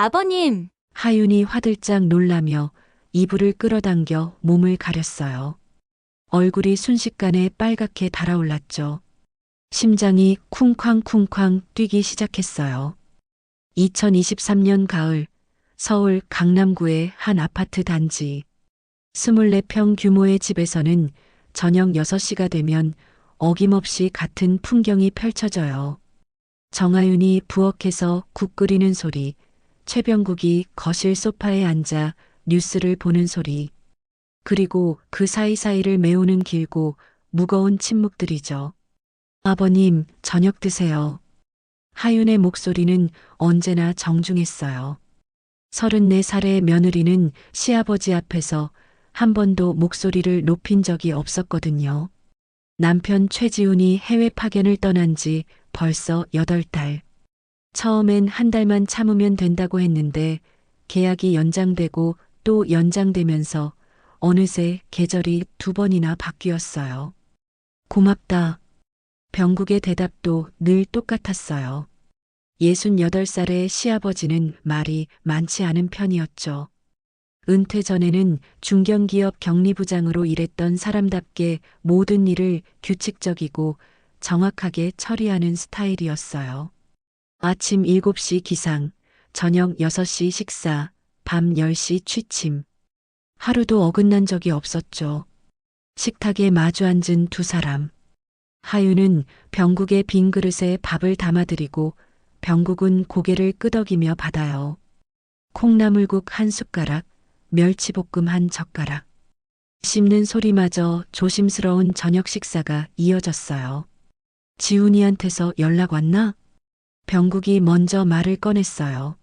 아버님, 하윤이 화들짝 놀라며 이불을 끌어당겨 몸을 가렸어요. 얼굴이 순식간에 빨갛게 달아올랐죠. 심장이 쿵쾅쿵쾅 뛰기 시작했어요. 2023년 가을, 서울 강남구의 한 아파트 단지. 24평 규모의 집에서는 저녁 6시가 되면 어김없이 같은 풍경이 펼쳐져요. 정아윤이 부엌에서 국 끓이는 소리, 최병국이 거실 소파에 앉아 뉴스를 보는 소리, 그리고 그 사이사이를 메우는 길고 무거운 침묵들이죠. 아버님, 저녁 드세요. 하윤의 목소리는 언제나 정중했어요. 34살의 며느리는 시아버지 앞에서 한 번도 목소리를 높인 적이 없었거든요. 남편 최지훈이 해외 파견을 떠난 지 벌써 8달. 처음엔 한 달만 참으면 된다고 했는데 계약이 연장되고 또 연장되면서 어느새 계절이 2번이나 바뀌었어요. 고맙다. 병국의 대답도 늘 똑같았어요. 68살의 시아버지는 말이 많지 않은 편이었죠. 은퇴 전에는 중견기업 격리부장으로 일했던 사람답게 모든 일을 규칙적이고 정확하게 처리하는 스타일이었어요. 아침 7시 기상, 저녁 6시 식사, 밤 10시 취침. 하루도 어긋난 적이 없었죠. 식탁에 마주 앉은 두 사람. 하윤은 병국의 빈 그릇에 밥을 담아드리고 병국은 고개를 끄덕이며 받아요. 콩나물국 한 숟가락, 멸치볶음 한 젓가락. 씹는 소리마저 조심스러운 저녁 식사가 이어졌어요. 지훈이한테서 연락 왔나? 병국이 먼저 말을 꺼냈어요.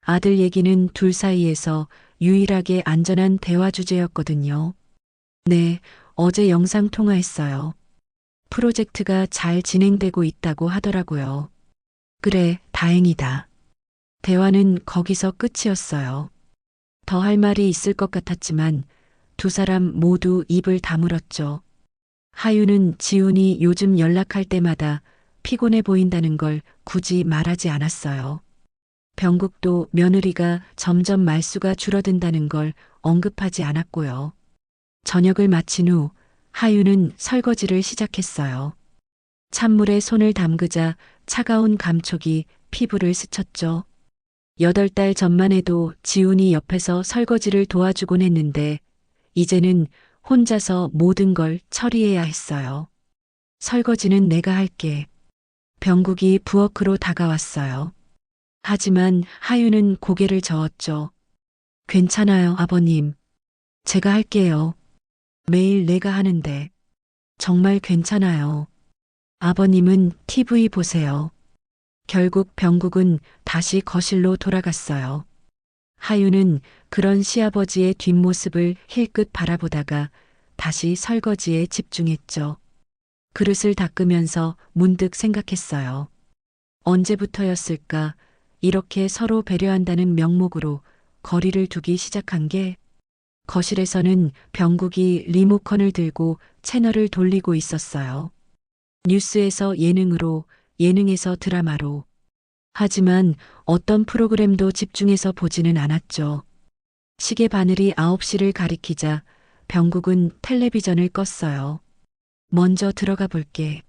아들 얘기는 둘 사이에서 유일하게 안전한 대화 주제였거든요. 네, 어제 영상 통화했어요. 프로젝트가 잘 진행되고 있다고 하더라고요. 그래, 다행이다. 대화는 거기서 끝이었어요. 더 할 말이 있을 것 같았지만 두 사람 모두 입을 다물었죠. 하유는 지훈이 요즘 연락할 때마다 피곤해 보인다는 걸 굳이 말하지 않았어요. 병국도 며느리가 점점 말수가 줄어든다는 걸 언급하지 않았고요. 저녁을 마친 후 하유는 설거지를 시작했어요. 찬물에 손을 담그자 차가운 감촉이 피부를 스쳤죠. 8달 전만 해도 지훈이 옆에서 설거지를 도와주곤 했는데 이제는 혼자서 모든 걸 처리해야 했어요. 설거지는 내가 할게. 병국이 부엌으로 다가왔어요. 하지만 하유는 고개를 저었죠. 괜찮아요, 아버님. 제가 할게요. 매일 내가 하는데. 정말 괜찮아요. 아버님은 TV 보세요. 결국 병국은 다시 거실로 돌아갔어요. 하유는 그런 시아버지의 뒷모습을 힐끗 바라보다가 다시 설거지에 집중했죠. 그릇을 닦으면서 문득 생각했어요. 언제부터였을까 이렇게 서로 배려한다는 명목으로 거리를 두기 시작한 게. 거실에서는 병국이 리모컨을 들고 채널을 돌리고 있었어요. 뉴스에서 예능으로, 예능에서 드라마로. 하지만 어떤 프로그램도 집중해서 보지는 않았죠. 시계 바늘이 9시를 가리키자 병국은 텔레비전을 껐어요. 먼저 들어가 볼게.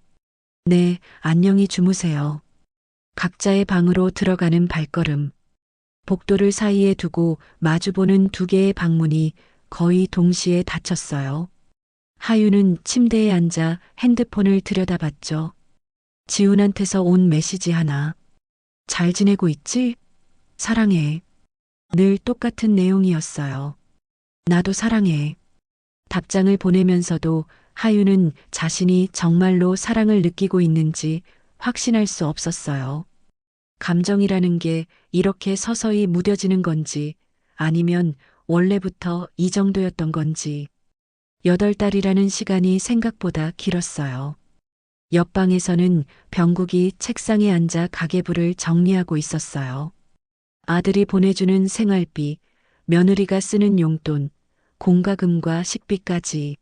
네, 안녕히 주무세요. 각자의 방으로 들어가는 발걸음. 복도를 사이에 두고 마주보는 두 개의 방문이 거의 동시에 닫혔어요. 하유는 침대에 앉아 핸드폰을 들여다봤죠. 지훈한테서 온 메시지 하나. 잘 지내고 있지? 사랑해. 늘 똑같은 내용이었어요. 나도 사랑해. 답장을 보내면서도 하유는 자신이 정말로 사랑을 느끼고 있는지 확신할 수 없었어요. 감정이라는 게 이렇게 서서히 무뎌지는 건지 아니면 원래부터 이 정도였던 건지. 8달이라는 시간이 생각보다 길었어요. 옆방에서는 병국이 책상에 앉아 가계부를 정리하고 있었어요. 아들이 보내주는 생활비, 며느리가 쓰는 용돈, 공과금과 식비까지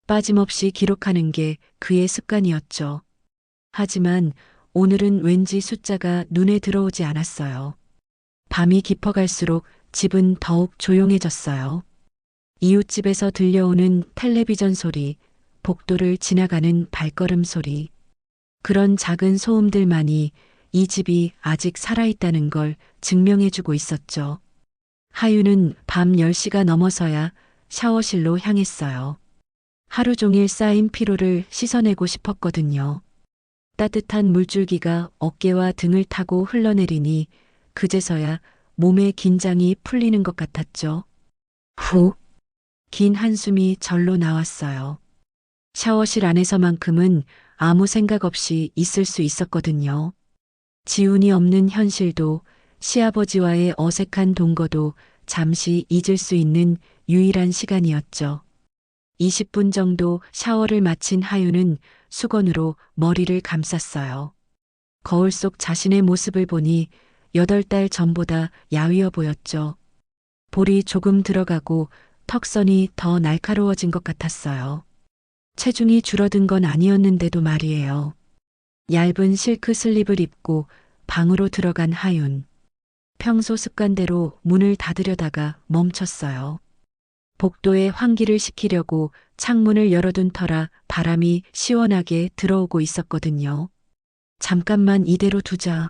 빠짐없이 기록하는 게 그의 습관이었죠. 하지만 오늘은 왠지 숫자가 눈에 들어오지 않았어요. 밤이 깊어갈수록 집은 더욱 조용해졌어요. 이웃집에서 들려오는 텔레비전 소리, 복도를 지나가는 발걸음 소리. 그런 작은 소음들만이 이 집이 아직 살아있다는 걸 증명해주고 있었죠. 하유는 밤 10시가 넘어서야 샤워실로 향했어요. 하루 종일 쌓인 피로를 씻어내고 싶었거든요. 따뜻한 물줄기가 어깨와 등을 타고 흘러내리니 그제서야 몸의 긴장이 풀리는 것 같았죠. 후, 긴 한숨이 절로 나왔어요. 샤워실 안에서만큼은 아무 생각 없이 있을 수 있었거든요. 지운이 없는 현실도 시아버지와의 어색한 동거도 잠시 잊을 수 있는 유일한 시간이었죠. 20분 정도 샤워를 마친 하유는 수건으로 머리를 감쌌어요. 거울 속 자신의 모습을 보니 8달 전보다 야위어 보였죠. 볼이 조금 들어가고 턱선이 더 날카로워진 것 같았어요. 체중이 줄어든 건 아니었는데도 말이에요. 얇은 실크 슬립을 입고 방으로 들어간 하윤. 평소 습관대로 문을 닫으려다가 멈췄어요. 복도에 환기를 시키려고 창문을 열어둔 터라 바람이 시원하게 들어오고 있었거든요. 잠깐만 이대로 두자.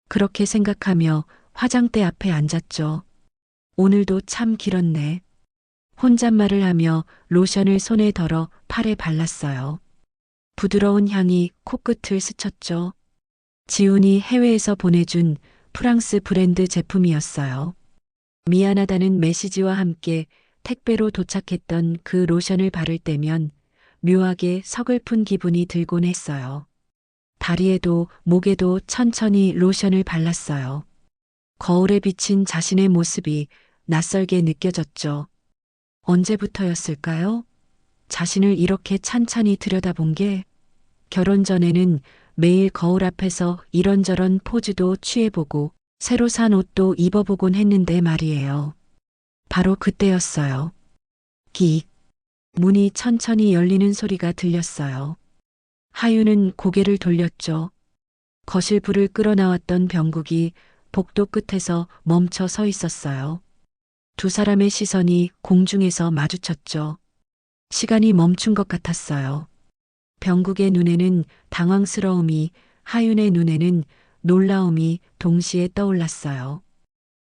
그렇게 생각하며 화장대 앞에 앉았죠. 오늘도 참 길었네. 혼잣말을 하며 로션을 손에 덜어 팔에 발랐어요. 부드러운 향이 코끝을 스쳤죠. 지훈이 해외에서 보내준 프랑스 브랜드 제품이었어요. 미안하다는 메시지와 함께 택배로 도착했던 그 로션을 바를 때면 묘하게 서글픈 기분이 들곤 했어요. 다리에도 목에도 천천히 로션을 발랐어요. 거울에 비친 자신의 모습이 낯설게 느껴졌죠. 언제부터였을까요? 자신을 이렇게 찬찬히 들여다본 게. 결혼 전에는 매일 거울 앞에서 이런저런 포즈도 취해보고 새로 산 옷도 입어보곤 했는데 말이에요. 바로 그때였어요. 끽. 문이 천천히 열리는 소리가 들렸어요. 하유는 고개를 돌렸죠. 거실 불을 끌어나왔던 병국이 복도 끝에서 멈춰 서 있었어요. 두 사람의 시선이 공중에서 마주쳤죠. 시간이 멈춘 것 같았어요. 병국의 눈에는 당황스러움이, 하윤의 눈에는 놀라움이 동시에 떠올랐어요.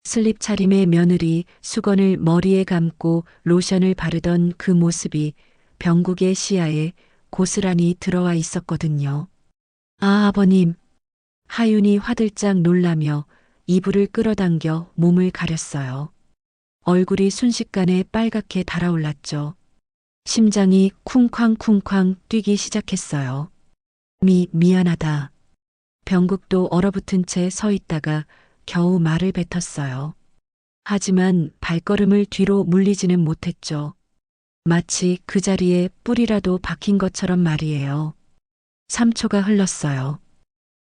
슬립 차림의 며느리 수건을 머리에 감고 로션을 바르던 그 모습이 병국의 시야에 고스란히 들어와 있었거든요. 아, 아버님. 하윤이 화들짝 놀라며 이불을 끌어당겨 몸을 가렸어요. 얼굴이 순식간에 빨갛게 달아올랐죠. 심장이 쿵쾅쿵쾅 뛰기 시작했어요. 미안하다. 병국도 얼어붙은 채 서 있다가 겨우 말을 뱉었어요. 하지만 발걸음을 뒤로 물리지는 못했죠. 마치 그 자리에 뿔이라도 박힌 것처럼 말이에요. 3초가 흘렀어요.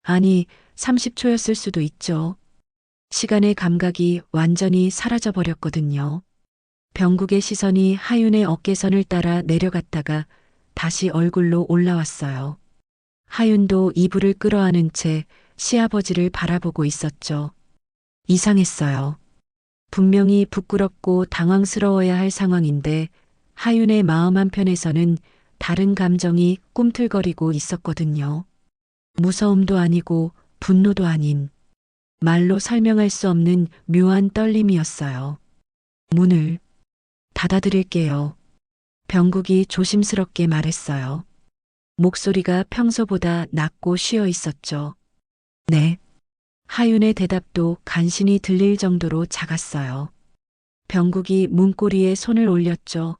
아니, 30초였을 수도 있죠. 시간의 감각이 완전히 사라져버렸거든요. 병국의 시선이 하윤의 어깨선을 따라 내려갔다가 다시 얼굴로 올라왔어요. 하윤도 이불을 끌어안은 채 시아버지를 바라보고 있었죠. 이상했어요. 분명히 부끄럽고 당황스러워야 할 상황인데 하윤의 마음 한편에서는 다른 감정이 꿈틀거리고 있었거든요. 무서움도 아니고 분노도 아닌 말로 설명할 수 없는 묘한 떨림이었어요. 문을 닫아드릴게요. 병국이 조심스럽게 말했어요. 목소리가 평소보다 낮고 쉬어 있었죠. 네. 하윤의 대답도 간신히 들릴 정도로 작았어요. 병국이 문고리에 손을 올렸죠.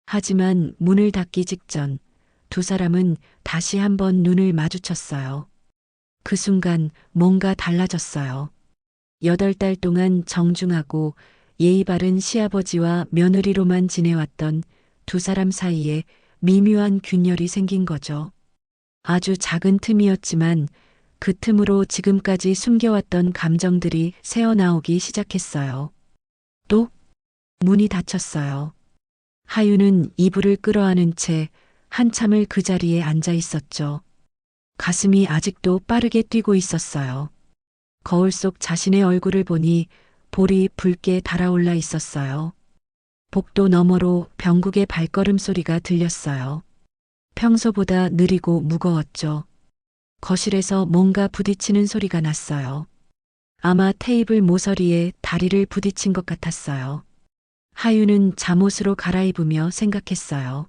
하지만 문을 닫기 직전 두 사람은 다시 한번 눈을 마주쳤어요. 그 순간 뭔가 달라졌어요. 8달 동안 정중하고 예의 바른 시아버지와 며느리로만 지내왔던 두 사람 사이에 미묘한 균열이 생긴 거죠. 아주 작은 틈이었지만 그 틈으로 지금까지 숨겨왔던 감정들이 새어나오기 시작했어요. 또 문이 닫혔어요. 하윤은 이불을 끌어안은 채 한참을 그 자리에 앉아 있었죠. 가슴이 아직도 빠르게 뛰고 있었어요. 거울 속 자신의 얼굴을 보니 볼이 붉게 달아올라 있었어요. 복도 너머로 병국의 발걸음 소리가 들렸어요. 평소보다 느리고 무거웠죠. 거실에서 뭔가 부딪히는 소리가 났어요. 아마 테이블 모서리에 다리를 부딪힌 것 같았어요. 하유는 잠옷으로 갈아입으며 생각했어요.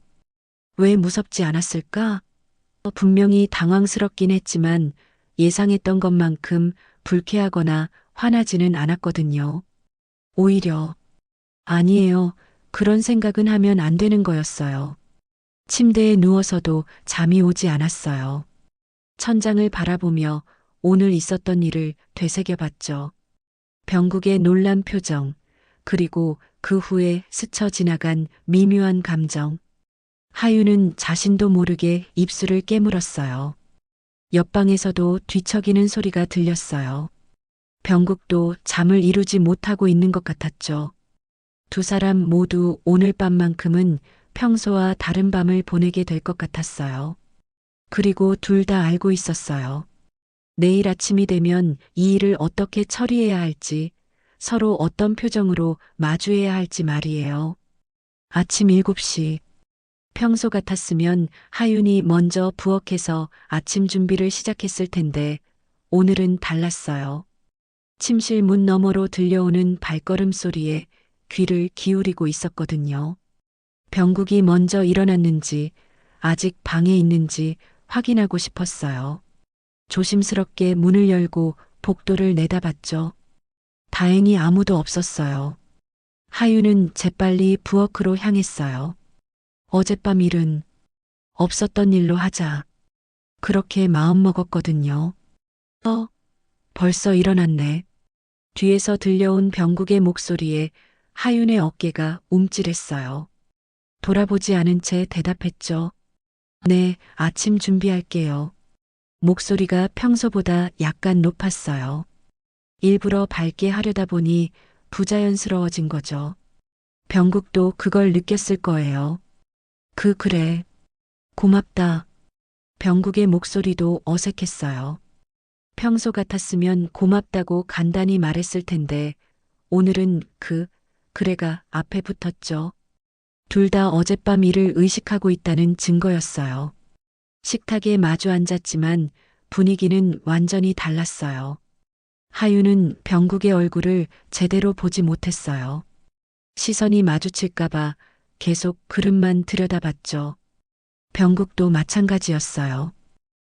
왜 무섭지 않았을까? 분명히 당황스럽긴 했지만 예상했던 것만큼 불쾌하거나 화나지는 않았거든요. 오히려, 아니에요. 그런 생각은 하면 안 되는 거였어요. 침대에 누워서도 잠이 오지 않았어요. 천장을 바라보며 오늘 있었던 일을 되새겨봤죠. 병국의 놀란 표정, 그리고 그 후에 스쳐 지나간 미묘한 감정. 하유는 자신도 모르게 입술을 깨물었어요. 옆방에서도 뒤척이는 소리가 들렸어요. 병국도 잠을 이루지 못하고 있는 것 같았죠. 두 사람 모두 오늘 밤만큼은 평소와 다른 밤을 보내게 될 것 같았어요. 그리고 둘 다 알고 있었어요. 내일 아침이 되면 이 일을 어떻게 처리해야 할지, 서로 어떤 표정으로 마주해야 할지 말이에요. 아침 7시. 평소 같았으면 하윤이 먼저 부엌에서 아침 준비를 시작했을 텐데 오늘은 달랐어요. 침실 문 너머로 들려오는 발걸음 소리에 귀를 기울이고 있었거든요. 병국이 먼저 일어났는지 아직 방에 있는지 확인하고 싶었어요. 조심스럽게 문을 열고 복도를 내다봤죠. 다행히 아무도 없었어요. 하유는 재빨리 부엌으로 향했어요. 어젯밤 일은 없었던 일로 하자. 그렇게 마음먹었거든요. 벌써 일어났네. 뒤에서 들려온 병국의 목소리에 하윤의 어깨가 움찔했어요. 돌아보지 않은 채 대답했죠. 네, 아침 준비할게요. 목소리가 평소보다 약간 높았어요. 일부러 밝게 하려다 보니 부자연스러워진 거죠. 병국도 그걸 느꼈을 거예요. 그래. 고맙다. 병국의 목소리도 어색했어요. 평소 같았으면 고맙다고 간단히 말했을 텐데 오늘은 그래가 앞에 붙었죠. 둘 다 어젯밤 일을 의식하고 있다는 증거였어요. 식탁에 마주 앉았지만 분위기는 완전히 달랐어요. 하유는 병국의 얼굴을 제대로 보지 못했어요. 시선이 마주칠까봐 계속 그릇만 들여다봤죠. 병국도 마찬가지였어요.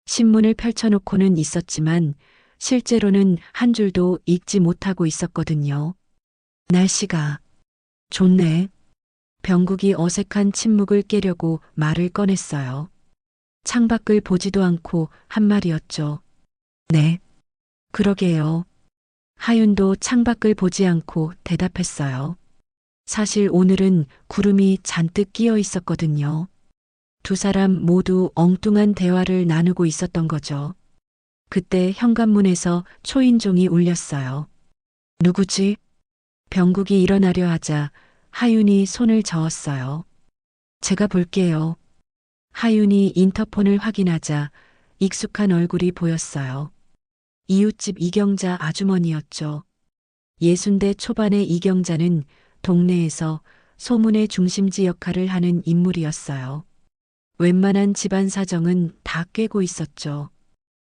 신문을 펼쳐놓고는 있었지만 실제로는 한 줄도 읽지 못하고 있었거든요. 날씨가 좋네. 병국이 어색한 침묵을 깨려고 말을 꺼냈어요. 창밖을 보지도 않고 한 말이었죠. 네. 그러게요. 하윤도 창밖을 보지 않고 대답했어요. 사실 오늘은 구름이 잔뜩 끼어 있었거든요. 두 사람 모두 엉뚱한 대화를 나누고 있었던 거죠. 그때 현관문에서 초인종이 울렸어요. 누구지? 병국이 일어나려 하자 하윤이 손을 저었어요. 제가 볼게요. 하윤이 인터폰을 확인하자 익숙한 얼굴이 보였어요. 이웃집 이경자 아주머니였죠. 60대 초반의 이경자는 동네에서 소문의 중심지 역할을 하는 인물이었어요. 웬만한 집안 사정은 다 꿰고 있었죠.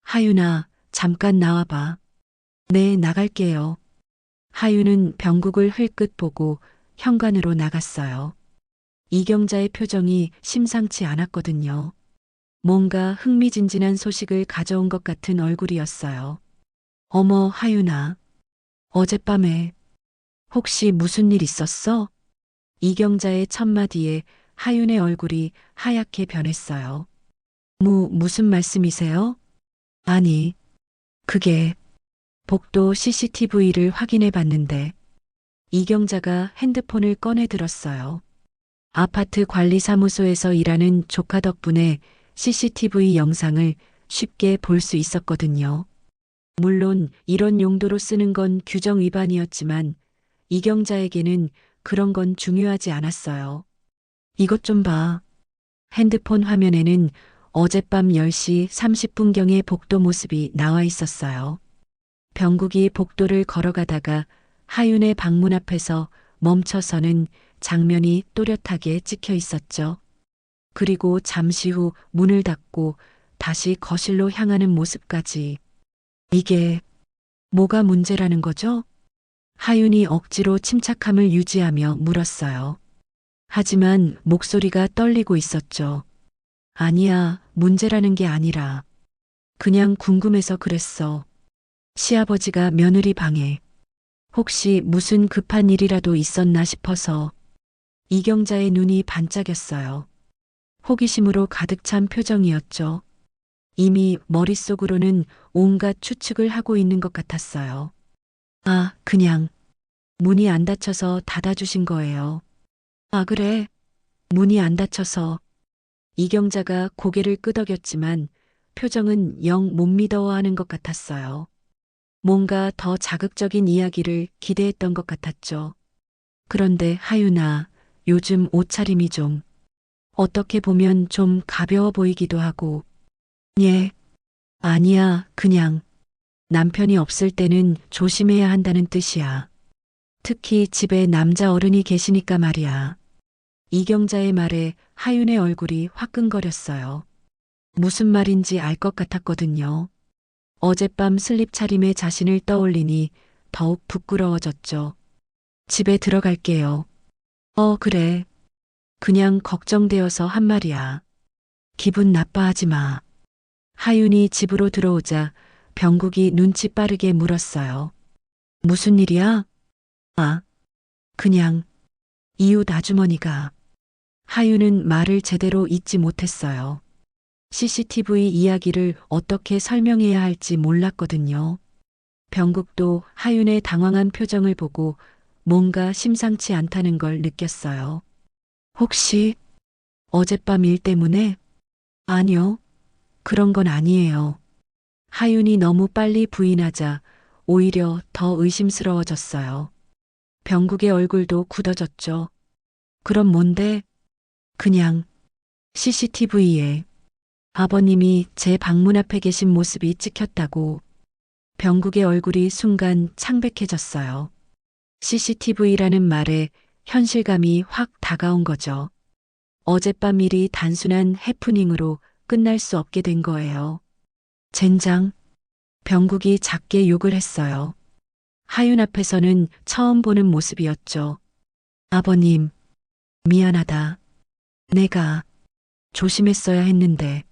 하윤아, 잠깐 나와봐. 네, 나갈게요. 하윤은 병국을 흘끗 보고 현관으로 나갔어요. 이경자의 표정이 심상치 않았거든요. 뭔가 흥미진진한 소식을 가져온 것 같은 얼굴이었어요. 어머, 하윤아. 어젯밤에 혹시 무슨 일 있었어? 이경자의 첫마디에 하윤의 얼굴이 하얗게 변했어요. 무슨 말씀이세요? 아니, 그게 복도 CCTV를 확인해 봤는데 이경자가 핸드폰을 꺼내 들었어요. 아파트 관리사무소에서 일하는 조카 덕분에 CCTV 영상을 쉽게 볼 수 있었거든요. 물론 이런 용도로 쓰는 건 규정 위반이었지만 이경자에게는 그런 건 중요하지 않았어요. 이것 좀 봐. 핸드폰 화면에는 어젯밤 10시 30분경의 복도 모습이 나와 있었어요. 병국이 복도를 걸어가다가 하윤의 방문 앞에서 멈춰서는 장면이 또렷하게 찍혀 있었죠. 그리고 잠시 후 문을 닫고 다시 거실로 향하는 모습까지. 이게 뭐가 문제라는 거죠? 하윤이 억지로 침착함을 유지하며 물었어요. 하지만 목소리가 떨리고 있었죠. 아니야, 문제라는 게 아니라. 그냥 궁금해서 그랬어. 시아버지가 며느리 방에 혹시 무슨 급한 일이라도 있었나 싶어서. 이경자의 눈이 반짝였어요. 호기심으로 가득 찬 표정이었죠. 이미 머릿속으로는 온갖 추측을 하고 있는 것 같았어요. 아, 그냥 문이 안 닫혀서 닫아주신 거예요. 아, 그래. 문이 안 닫혀서. 이경자가 고개를 끄덕였지만 표정은 영 못 믿어하는 것 같았어요. 뭔가 더 자극적인 이야기를 기대했던 것 같았죠. 그런데 하윤아, 요즘 옷차림이 좀 어떻게 보면 좀 가벼워 보이기도 하고. 예. 아니야, 그냥 남편이 없을 때는 조심해야 한다는 뜻이야. 특히 집에 남자 어른이 계시니까 말이야. 이경자의 말에 하윤의 얼굴이 화끈거렸어요. 무슨 말인지 알 것 같았거든요. 어젯밤 슬립 차림의 자신을 떠올리니 더욱 부끄러워졌죠. 집에 들어갈게요. 그래. 그냥 걱정되어서 한 말이야. 기분 나빠하지 마. 하윤이 집으로 들어오자 병국이 눈치 빠르게 물었어요. 무슨 일이야? 아, 그냥 이웃 아주머니가. 하윤은 말을 제대로 잇지 못했어요. CCTV 이야기를 어떻게 설명해야 할지 몰랐거든요. 병국도 하윤의 당황한 표정을 보고 뭔가 심상치 않다는 걸 느꼈어요. 혹시 어젯밤 일 때문에? 아니요. 그런 건 아니에요. 하윤이 너무 빨리 부인하자 오히려 더 의심스러워졌어요. 병국의 얼굴도 굳어졌죠. 그럼 뭔데? 그냥 CCTV에 아버님이 제 방문 앞에 계신 모습이 찍혔다고. 병국의 얼굴이 순간 창백해졌어요. CCTV라는 말에 현실감이 확 다가온 거죠. 어젯밤 일이 단순한 해프닝으로 끝날 수 없게 된 거예요. 젠장. 병국이 작게 욕을 했어요. 하윤 앞에서는 처음 보는 모습이었죠. 아버님, 미안하다. 내가 조심했어야 했는데.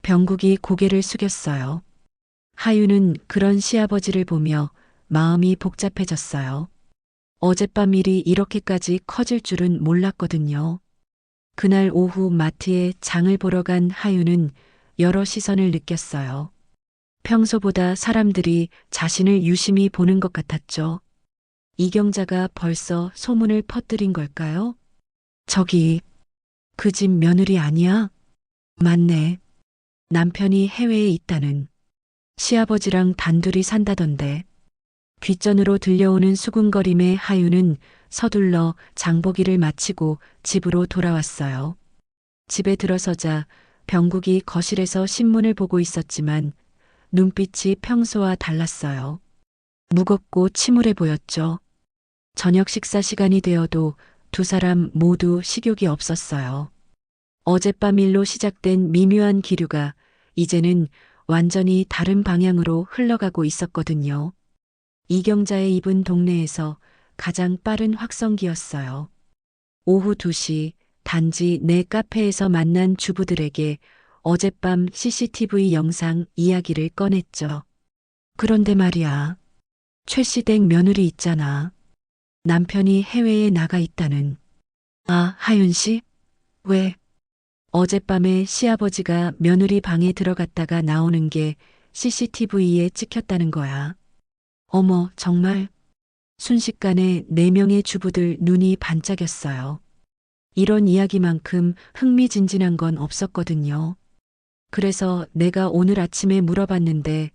병국이 고개를 숙였어요. 하윤은 그런 시아버지를 보며 마음이 복잡해졌어요. 어젯밤 일이 이렇게까지 커질 줄은 몰랐거든요. 그날 오후 마트에 장을 보러 간 하윤은 여러 시선을 느꼈어요. 평소보다 사람들이 자신을 유심히 보는 것 같았죠. 이경자가 벌써 소문을 퍼뜨린 걸까요? 저기, 그 집 며느리 아니야? 맞네. 남편이 해외에 있다는. 시아버지랑 단둘이 산다던데. 귓전으로 들려오는 수군거림의 하윤은 서둘러 장보기를 마치고 집으로 돌아왔어요. 집에 들어서자 병국이 거실에서 신문을 보고 있었지만 눈빛이 평소와 달랐어요. 무겁고 침울해 보였죠. 저녁 식사 시간이 되어도 두 사람 모두 식욕이 없었어요. 어젯밤 일로 시작된 미묘한 기류가 이제는 완전히 다른 방향으로 흘러가고 있었거든요. 이경자의 입은 동네에서 가장 빠른 확성기였어요. 오후 2시 단지 내 카페에서 만난 주부들에게 어젯밤 CCTV 영상 이야기를 꺼냈죠. 그런데 말이야. 최씨댁 며느리 있잖아. 남편이 해외에 나가 있다는. 아, 하윤 씨? 왜? 어젯밤에 시아버지가 며느리 방에 들어갔다가 나오는 게 CCTV에 찍혔다는 거야. 어머, 정말? 순식간에 4명의 주부들 눈이 반짝였어요. 이런 이야기만큼 흥미진진한 건 없었거든요. 그래서 내가 오늘 아침에 물어봤는데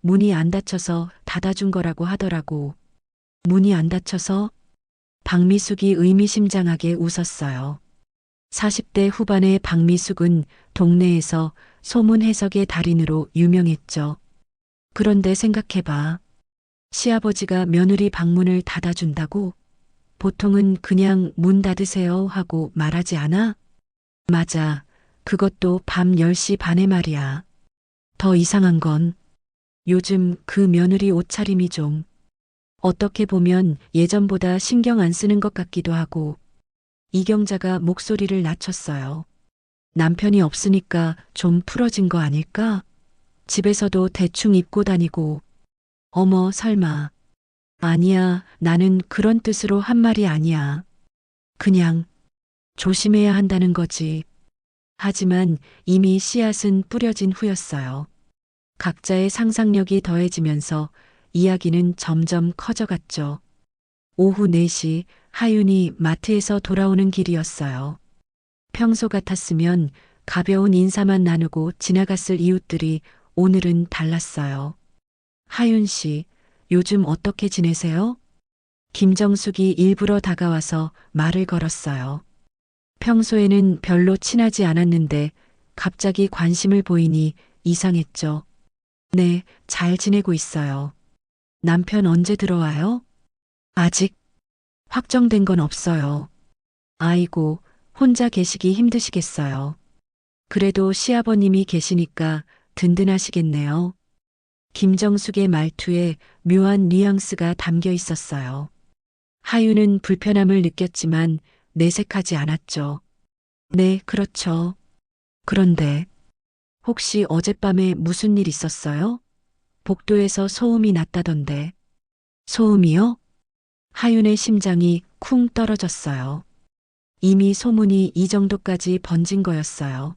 문이 안 닫혀서 닫아준 거라고 하더라고. 문이 안 닫혀서? 박미숙이 의미심장하게 웃었어요. 40대 후반의 박미숙은 동네에서 소문 해석의 달인으로 유명했죠. 그런데 생각해봐. 시아버지가 며느리 방문을 닫아준다고? 보통은 그냥 문 닫으세요 하고 말하지 않아? 맞아. 그것도 밤 10시 반에 말이야. 더 이상한 건 요즘 그 며느리 옷차림이 좀 어떻게 보면 예전보다 신경 안 쓰는 것 같기도 하고. 이경자가 목소리를 낮췄어요. 남편이 없으니까 좀 풀어진 거 아닐까? 집에서도 대충 입고 다니고. 어머, 설마. 아니야, 나는 그런 뜻으로 한 말이 아니야. 그냥 조심해야 한다는 거지. 하지만 이미 씨앗은 뿌려진 후였어요. 각자의 상상력이 더해지면서 이야기는 점점 커져갔죠. 오후 4시 하윤이 마트에서 돌아오는 길이었어요. 평소 같았으면 가벼운 인사만 나누고 지나갔을 이웃들이 오늘은 달랐어요. 하윤 씨, 요즘 어떻게 지내세요? 김정숙이 일부러 다가와서 말을 걸었어요. 평소에는 별로 친하지 않았는데 갑자기 관심을 보이니 이상했죠. 네, 잘 지내고 있어요. 남편 언제 들어와요? 아직 확정된 건 없어요. 아이고, 혼자 계시기 힘드시겠어요. 그래도 시아버님이 계시니까 든든하시겠네요. 김정숙의 말투에 묘한 뉘앙스가 담겨 있었어요. 하유는 불편함을 느꼈지만 내색하지 않았죠. 네, 그렇죠. 그런데 혹시 어젯밤에 무슨 일 있었어요? 복도에서 소음이 났다던데. 소음이요? 하윤의 심장이 쿵 떨어졌어요. 이미 소문이 이 정도까지 번진 거였어요.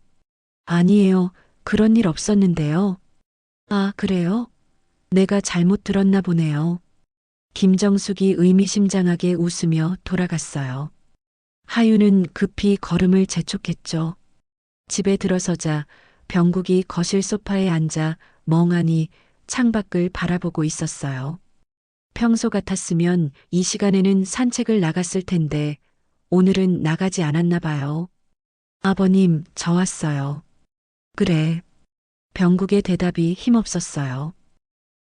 아니에요. 그런 일 없었는데요. 아, 그래요? 내가 잘못 들었나 보네요. 김정숙이 의미심장하게 웃으며 돌아갔어요. 하유는 급히 걸음을 재촉했죠. 집에 들어서자 병국이 거실 소파에 앉아 멍하니 창밖을 바라보고 있었어요. 평소 같았으면 이 시간에는 산책을 나갔을 텐데 오늘은 나가지 않았나 봐요. 아버님, 저 왔어요. 그래. 병국의 대답이 힘없었어요.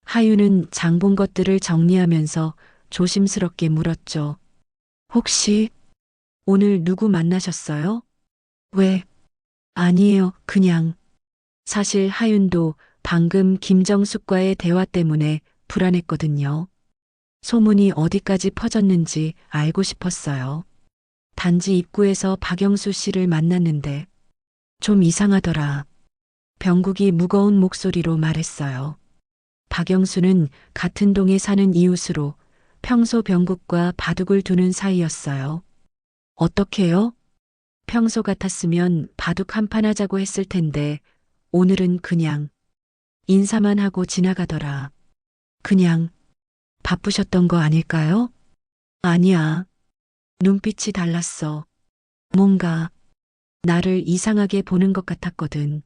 하유는 장본 것들을 정리하면서 조심스럽게 물었죠. 혹시 오늘 누구 만나셨어요? 왜? 아니에요, 그냥. 사실 하윤도 방금 김정숙과의 대화 때문에 불안했거든요. 소문이 어디까지 퍼졌는지 알고 싶었어요. 단지 입구에서 박영수 씨를 만났는데 좀 이상하더라. 병국이 무거운 목소리로 말했어요. 박영수는 같은 동에 사는 이웃으로 평소 병국과 바둑을 두는 사이였어요. 어떻게요? 평소 같았으면 바둑 한 판 하자고 했을 텐데 오늘은 그냥 인사만 하고 지나가더라. 그냥 바쁘셨던 거 아닐까요? 아니야. 눈빛이 달랐어. 뭔가 나를 이상하게 보는 것 같았거든.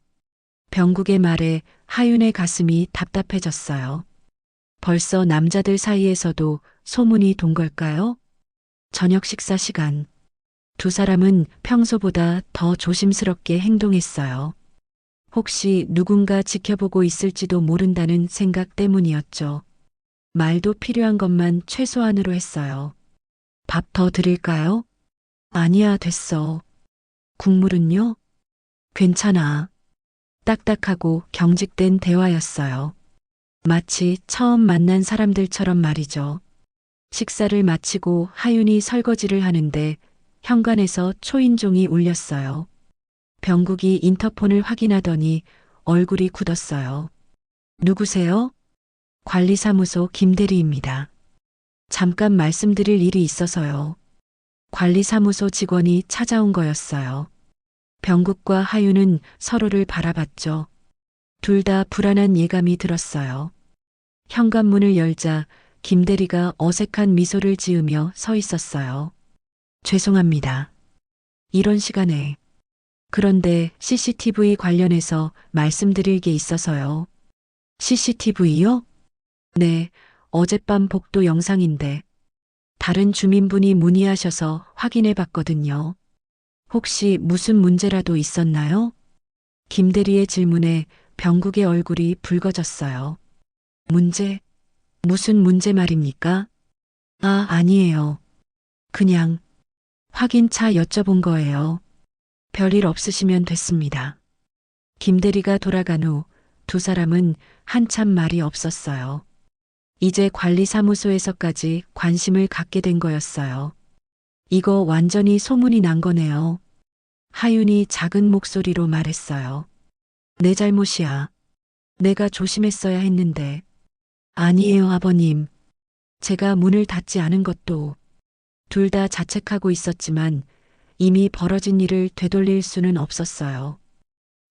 병국의 말에 하윤의 가슴이 답답해졌어요. 벌써 남자들 사이에서도 소문이 돈 걸까요? 저녁 식사 시간. 두 사람은 평소보다 더 조심스럽게 행동했어요. 혹시 누군가 지켜보고 있을지도 모른다는 생각 때문이었죠. 말도 필요한 것만 최소한으로 했어요. 밥 더 드릴까요? 아니야, 됐어. 국물은요? 괜찮아. 딱딱하고 경직된 대화였어요. 마치 처음 만난 사람들처럼 말이죠. 식사를 마치고 하윤이 설거지를 하는데 현관에서 초인종이 울렸어요. 병국이 인터폰을 확인하더니 얼굴이 굳었어요. 누구세요? 관리사무소 김대리입니다. 잠깐 말씀드릴 일이 있어서요. 관리사무소 직원이 찾아온 거였어요. 병국과 하윤은 서로를 바라봤죠. 둘 다 불안한 예감이 들었어요. 현관문을 열자 김대리가 어색한 미소를 지으며 서 있었어요. 죄송합니다. 이런 시간에. 그런데 CCTV 관련해서 말씀드릴 게 있어서요. CCTV요? 네, 어젯밤 복도 영상인데 다른 주민분이 문의하셔서 확인해 봤거든요. 혹시 무슨 문제라도 있었나요? 김대리의 질문에 병국의 얼굴이 붉어졌어요. 문제? 무슨 문제 말입니까? 아, 아니에요. 그냥 확인차 여쭤본 거예요. 별일 없으시면 됐습니다. 김대리가 돌아간 후 두 사람은 한참 말이 없었어요. 이제 관리사무소에서까지 관심을 갖게 된 거였어요. 이거 완전히 소문이 난 거네요. 하윤이 작은 목소리로 말했어요. 내 잘못이야. 내가 조심했어야 했는데. 아니에요, 아버님. 제가 문을 닫지 않은 것도 둘 다 자책하고 있었지만 이미 벌어진 일을 되돌릴 수는 없었어요.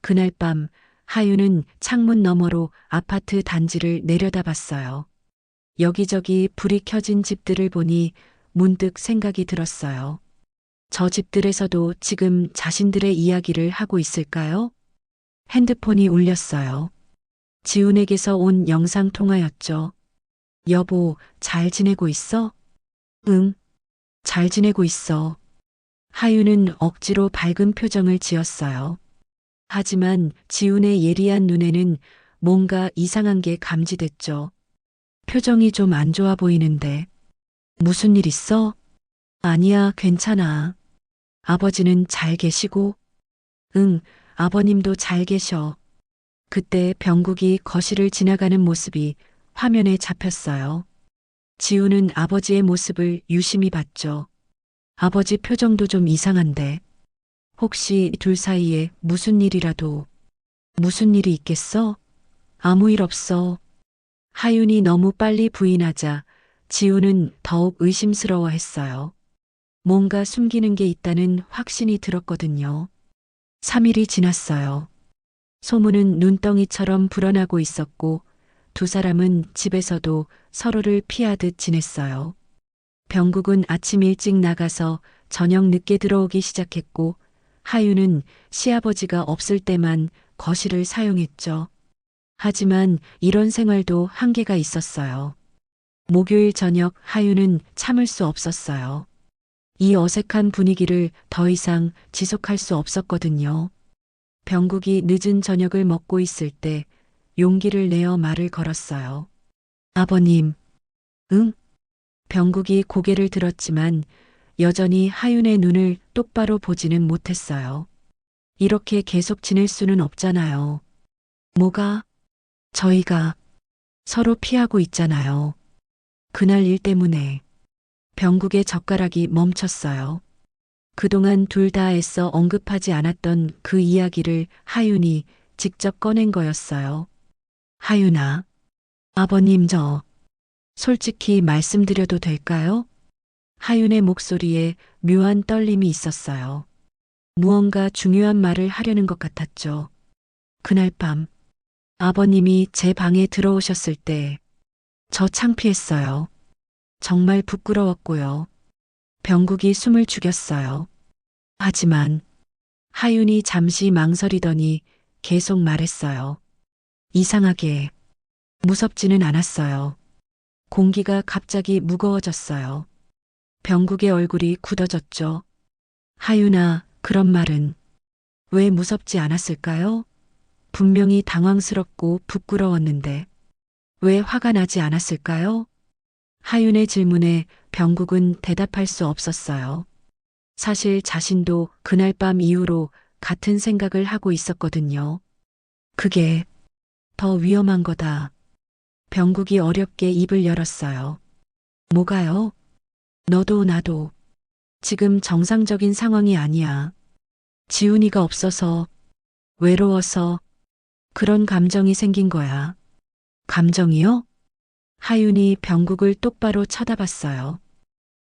그날 밤 하윤은 창문 너머로 아파트 단지를 내려다봤어요. 여기저기 불이 켜진 집들을 보니 문득 생각이 들었어요. 저 집들에서도 지금 자신들의 이야기를 하고 있을까요? 핸드폰이 울렸어요. 지훈에게서 온 영상 통화였죠. 여보, 잘 지내고 있어? 응, 잘 지내고 있어. 하윤은 억지로 밝은 표정을 지었어요. 하지만 지훈의 예리한 눈에는 뭔가 이상한 게 감지됐죠. 표정이 좀 안 좋아 보이는데. 무슨 일 있어? 아니야, 괜찮아. 아버지는 잘 계시고? 응, 아버님도 잘 계셔. 그때 병국이 거실을 지나가는 모습이 화면에 잡혔어요. 지우는 아버지의 모습을 유심히 봤죠. 아버지 표정도 좀 이상한데. 혹시 둘 사이에 무슨 일이라도, 무슨 일이 있겠어? 아무 일 없어. 하윤이 너무 빨리 부인하자 지우는 더욱 의심스러워 했어요. 뭔가 숨기는 게 있다는 확신이 들었거든요. 3일이 지났어요. 소문은 눈덩이처럼 불어나고 있었고 두 사람은 집에서도 서로를 피하듯 지냈어요. 병국은 아침 일찍 나가서 저녁 늦게 들어오기 시작했고 하윤은 시아버지가 없을 때만 거실을 사용했죠. 하지만 이런 생활도 한계가 있었어요. 목요일 저녁 하윤은 참을 수 없었어요. 이 어색한 분위기를 더 이상 지속할 수 없었거든요. 병국이 늦은 저녁을 먹고 있을 때 용기를 내어 말을 걸었어요. 아버님, 응? 병국이 고개를 들었지만 여전히 하윤의 눈을 똑바로 보지는 못했어요. 이렇게 계속 지낼 수는 없잖아요. 뭐가? 저희가 서로 피하고 있잖아요. 그날 일 때문에 병국의 젓가락이 멈췄어요. 그동안 둘 다 애써 언급하지 않았던 그 이야기를 하윤이 직접 꺼낸 거였어요. 하윤아, 아버님 솔직히 말씀드려도 될까요? 하윤의 목소리에 묘한 떨림이 있었어요. 무언가 중요한 말을 하려는 것 같았죠. 그날 밤 아버님이 제 방에 들어오셨을 때 저 창피했어요. 정말 부끄러웠고요. 병국이 숨을 죽였어요. 하지만 하윤이 잠시 망설이더니 계속 말했어요. 이상하게 무섭지는 않았어요. 공기가 갑자기 무거워졌어요. 병국의 얼굴이 굳어졌죠. 하윤아, 그런 말은 왜 무섭지 않았을까요? 분명히 당황스럽고 부끄러웠는데 왜 화가 나지 않았을까요? 하윤의 질문에 병국은 대답할 수 없었어요. 사실 자신도 그날 밤 이후로 같은 생각을 하고 있었거든요. 그게 더 위험한 거다. 병국이 어렵게 입을 열었어요. 뭐가요? 너도 나도 지금 정상적인 상황이 아니야. 지훈이가 없어서, 외로워서 그런 감정이 생긴 거야. 감정이요? 하윤이 병국을 똑바로 쳐다봤어요.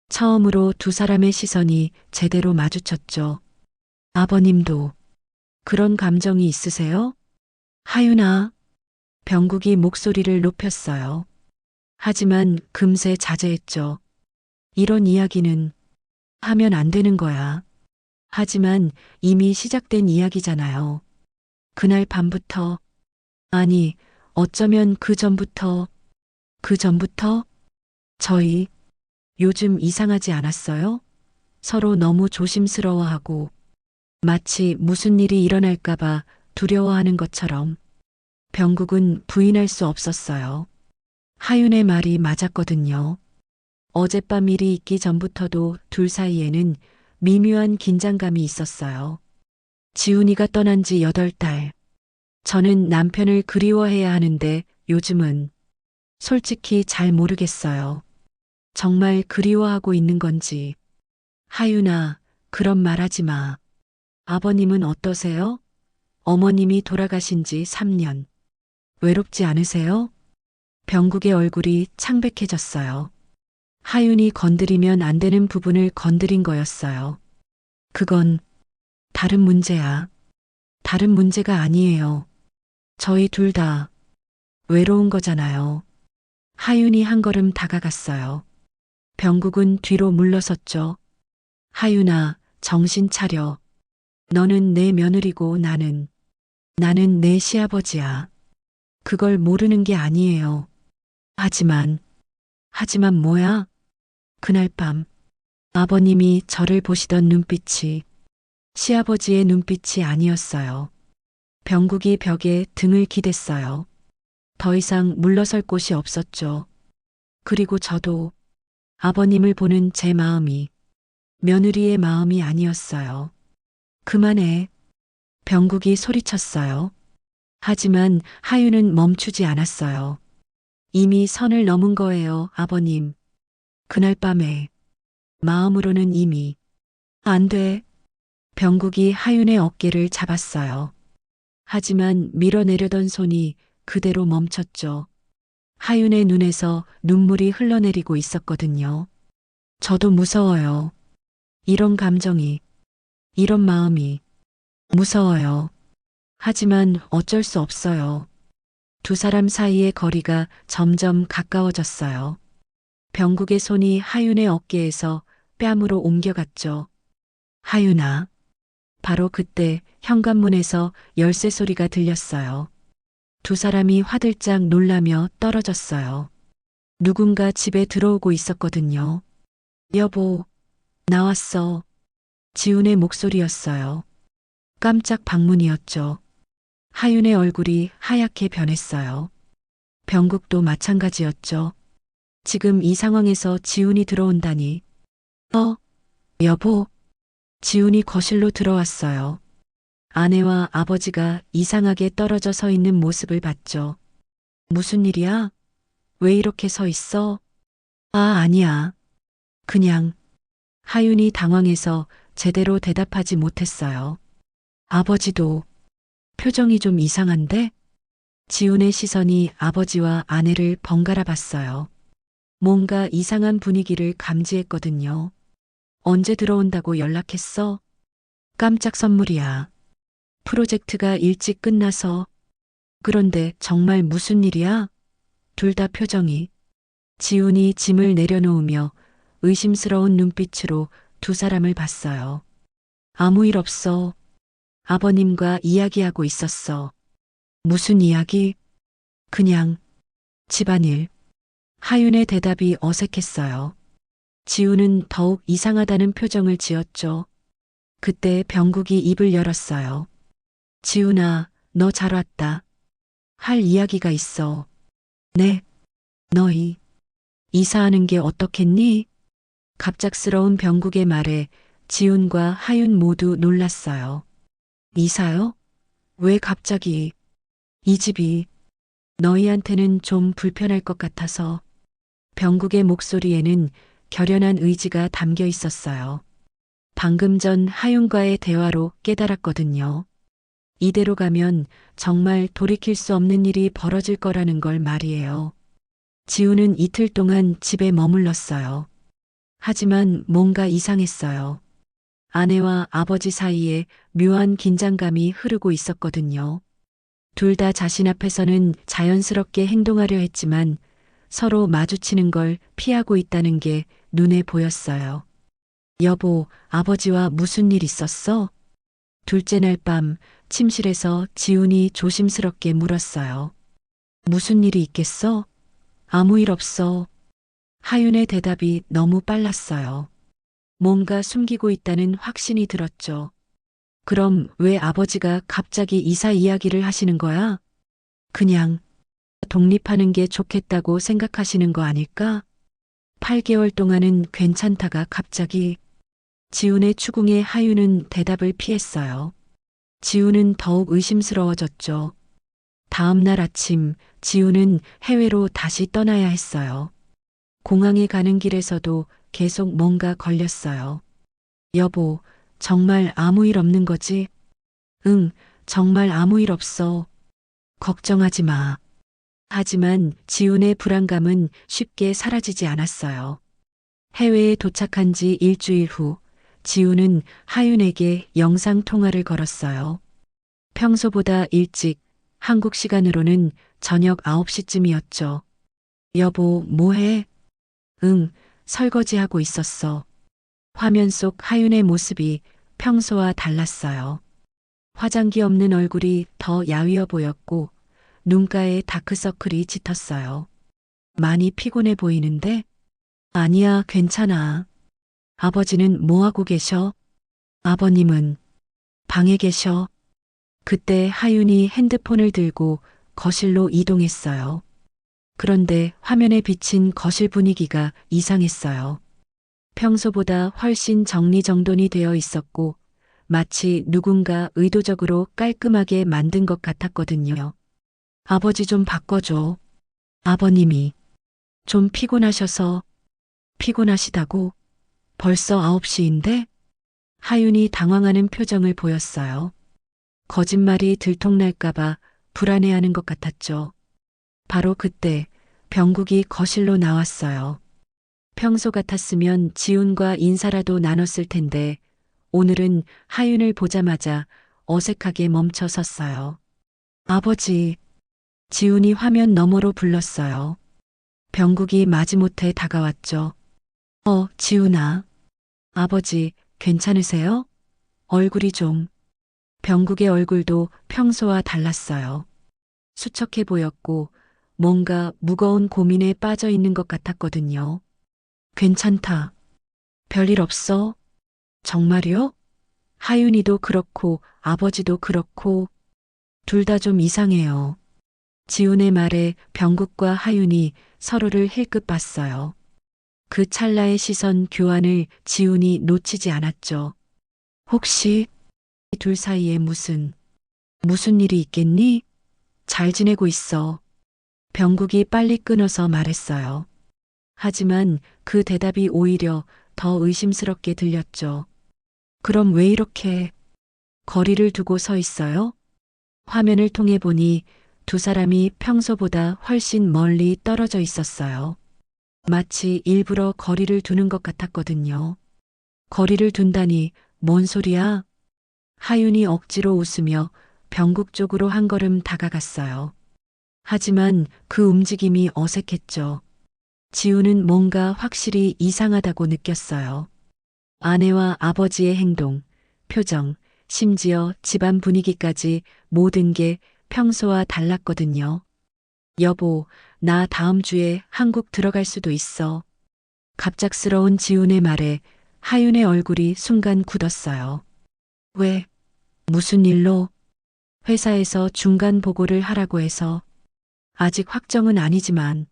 처음으로 두 사람의 시선이 제대로 마주쳤죠. 아버님도 그런 감정이 있으세요? 하윤아, 병국이 목소리를 높였어요. 하지만 금세 자제했죠. 이런 이야기는 하면 안 되는 거야. 하지만 이미 시작된 이야기잖아요. 그날 밤부터, 아니, 어쩌면 그 전부터, 저희 요즘 이상하지 않았어요? 서로 너무 조심스러워하고 마치 무슨 일이 일어날까봐 두려워하는 것처럼. 병국은 부인할 수 없었어요. 하윤의 말이 맞았거든요. 어젯밤 일이 있기 전부터도 둘 사이에는 미묘한 긴장감이 있었어요. 지훈이가 떠난 지 8달. 저는 남편을 그리워해야 하는데 요즘은 솔직히 잘 모르겠어요. 정말 그리워하고 있는 건지. 하윤아, 그런 말 하지 마. 아버님은 어떠세요? 어머님이 돌아가신 지 3년. 외롭지 않으세요? 병국의 얼굴이 창백해졌어요. 하윤이 건드리면 안 되는 부분을 건드린 거였어요. 그건 다른 문제야. 다른 문제가 아니에요. 저희 둘 다 외로운 거잖아요. 하윤이 한 걸음 다가갔어요. 병국은 뒤로 물러섰죠. 하윤아, 정신 차려. 너는 내 며느리고 나는 내 시아버지야. 그걸 모르는 게 아니에요. 하지만 뭐야? 그날 밤 아버님이 저를 보시던 눈빛이 시아버지의 눈빛이 아니었어요. 병국이 벽에 등을 기댔어요. 더 이상 물러설 곳이 없었죠. 그리고 저도 아버님을 보는 제 마음이 며느리의 마음이 아니었어요. 그만해. 병국이 소리쳤어요. 하지만 하윤은 멈추지 않았어요. 이미 선을 넘은 거예요, 아버님. 그날 밤에 마음으로는 이미 안 돼. 병국이 하윤의 어깨를 잡았어요. 하지만 밀어내려던 손이 그대로 멈췄죠. 하윤의 눈에서 눈물이 흘러내리고 있었거든요. 저도 무서워요. 이런 감정이, 이런 마음이 무서워요. 하지만 어쩔 수 없어요. 두 사람 사이의 거리가 점점 가까워졌어요. 병국의 손이 하윤의 어깨에서 뺨으로 옮겨갔죠. 하윤아. 바로 그때 현관문에서 열쇠 소리가 들렸어요. 두 사람이 화들짝 놀라며 떨어졌어요. 누군가 집에 들어오고 있었거든요. 여보, 나왔어. 지훈의 목소리였어요. 깜짝 방문이었죠. 하윤의 얼굴이 하얗게 변했어요. 병국도 마찬가지였죠. 지금 이 상황에서 지훈이 들어온다니. 여보. 지훈이 거실로 들어왔어요. 아내와 아버지가 이상하게 떨어져 서 있는 모습을 봤죠. 무슨 일이야? 왜 이렇게 서 있어? 아니야. 그냥. 하윤이 당황해서 제대로 대답하지 못했어요. 아버지도 표정이 좀 이상한데? 지훈의 시선이 아버지와 아내를 번갈아 봤어요. 뭔가 이상한 분위기를 감지했거든요. 언제 들어온다고 연락했어? 깜짝 선물이야. 프로젝트가 일찍 끝나서. 그런데 정말 무슨 일이야? 둘 다 표정이. 지훈이 짐을 내려놓으며 의심스러운 눈빛으로 두 사람을 봤어요. 아무 일 없어. 아버님과 이야기하고 있었어. 무슨 이야기? 그냥 집안일. 하윤의 대답이 어색했어요. 지훈은 더욱 이상하다는 표정을 지었죠. 그때 병국이 입을 열었어요. 지훈아, 너 잘 왔다. 할 이야기가 있어. 네, 너희 이사하는 게 어떻겠니? 갑작스러운 병국의 말에 지훈과 하윤 모두 놀랐어요. 이사요? 왜 갑자기? 이 집이 너희한테는 좀 불편할 것 같아서. 병국의 목소리에는 결연한 의지가 담겨 있었어요. 방금 전 하윤과의 대화로 깨달았거든요. 이대로 가면 정말 돌이킬 수 없는 일이 벌어질 거라는 걸 말이에요. 지훈은 이틀 동안 집에 머물렀어요. 하지만 뭔가 이상했어요. 아내와 아버지 사이에 묘한 긴장감이 흐르고 있었거든요. 둘 다 자신 앞에서는 자연스럽게 행동하려 했지만 서로 마주치는 걸 피하고 있다는 게 눈에 보였어요. 여보, 아버지와 무슨 일 있었어? 둘째 날 밤 침실에서 지훈이 조심스럽게 물었어요. 무슨 일이 있겠어? 아무 일 없어. 하윤의 대답이 너무 빨랐어요. 뭔가 숨기고 있다는 확신이 들었죠. 그럼 왜 아버지가 갑자기 이사 이야기를 하시는 거야? 그냥 독립하는 게 좋겠다고 생각하시는 거 아닐까? 8개월 동안은 괜찮다가 갑자기 지훈의 추궁에 하윤은 대답을 피했어요. 지훈은 더욱 의심스러워졌죠. 다음 날 아침 지훈은 해외로 다시 떠나야 했어요. 공항에 가는 길에서도 계속 뭔가 걸렸어요. 여보, 정말 아무 일 없는 거지? 응, 정말 아무 일 없어. 걱정하지 마. 하지만 지훈의 불안감은 쉽게 사라지지 않았어요. 해외에 도착한 지 일주일 후, 지훈은 하윤에게 영상 통화를 걸었어요. 평소보다 일찍, 한국 시간으로는 저녁 9시쯤이었죠. 여보, 뭐해? 응, 설거지하고 있었어. 화면 속 하윤의 모습이 평소와 달랐어요. 화장기 없는 얼굴이 더 야위어 보였고 눈가에 다크서클이 짙었어요. 많이 피곤해 보이는데? 아니야, 괜찮아. 아버지는 뭐 하고 계셔? 아버님은 방에 계셔. 그때 하윤이 핸드폰을 들고 거실로 이동했어요. 그런데 화면에 비친 거실 분위기가 이상했어요. 평소보다 훨씬 정리정돈이 되어 있었고 마치 누군가 의도적으로 깔끔하게 만든 것 같았거든요. 아버지 좀 바꿔줘. 아버님이 좀 피곤하셔서 피곤하시다고? 벌써 9시인데? 하윤이 당황하는 표정을 보였어요. 거짓말이 들통날까봐 불안해하는 것 같았죠. 바로 그때 병국이 거실로 나왔어요. 평소 같았으면 지훈과 인사라도 나눴을 텐데 오늘은 하윤을 보자마자 어색하게 멈춰 섰어요. 아버지, 지훈이 화면 너머로 불렀어요. 병국이 마지못해 다가왔죠. 지훈아. 아버지, 괜찮으세요? 얼굴이 좀. 병국의 얼굴도 평소와 달랐어요. 수척해 보였고 뭔가 무거운 고민에 빠져 있는 것 같았거든요. 괜찮다. 별일 없어? 정말요? 하윤이도 그렇고 아버지도 그렇고 둘 다 좀 이상해요. 지훈의 말에 병국과 하윤이 서로를 힐끗 봤어요. 그 찰나의 시선 교환을 지훈이 놓치지 않았죠. 혹시 이 둘 사이에 무슨 일이 있겠니? 잘 지내고 있어. 병국이 빨리 끊어서 말했어요. 하지만 그 대답이 오히려 더 의심스럽게 들렸죠. 그럼 왜 이렇게 거리를 두고 서 있어요? 화면을 통해 보니 두 사람이 평소보다 훨씬 멀리 떨어져 있었어요. 마치 일부러 거리를 두는 것 같았거든요. 거리를 둔다니 뭔 소리야? 하윤이 억지로 웃으며 병국 쪽으로 한 걸음 다가갔어요. 하지만 그 움직임이 어색했죠. 지우는 뭔가 확실히 이상하다고 느꼈어요. 아내와 아버지의 행동, 표정, 심지어 집안 분위기까지 모든 게 평소와 달랐거든요. 여보, 나 다음 주에 한국 들어갈 수도 있어. 갑작스러운 지훈의 말에 하윤의 얼굴이 순간 굳었어요. 왜? 무슨 일로? 회사에서 중간 보고를 하라고 해서. 아직 확정은 아니지만.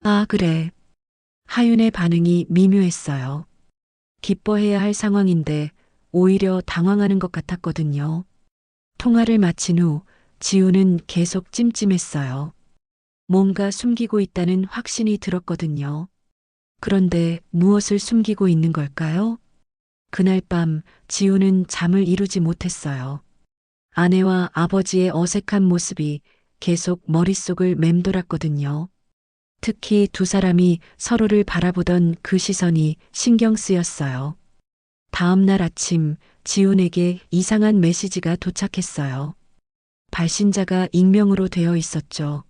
아, 그래. 하윤의 반응이 미묘했어요. 기뻐해야 할 상황인데 오히려 당황하는 것 같았거든요. 통화를 마친 후 지우는 계속 찜찜했어요. 뭔가 숨기고 있다는 확신이 들었거든요. 그런데 무엇을 숨기고 있는 걸까요? 그날 밤 지우는 잠을 이루지 못했어요. 아내와 아버지의 어색한 모습이 계속 머릿속을 맴돌았거든요. 특히 두 사람이 서로를 바라보던 그 시선이 신경 쓰였어요. 다음 날 아침 지훈에게 이상한 메시지가 도착했어요. 발신자가 익명으로 되어 있었죠.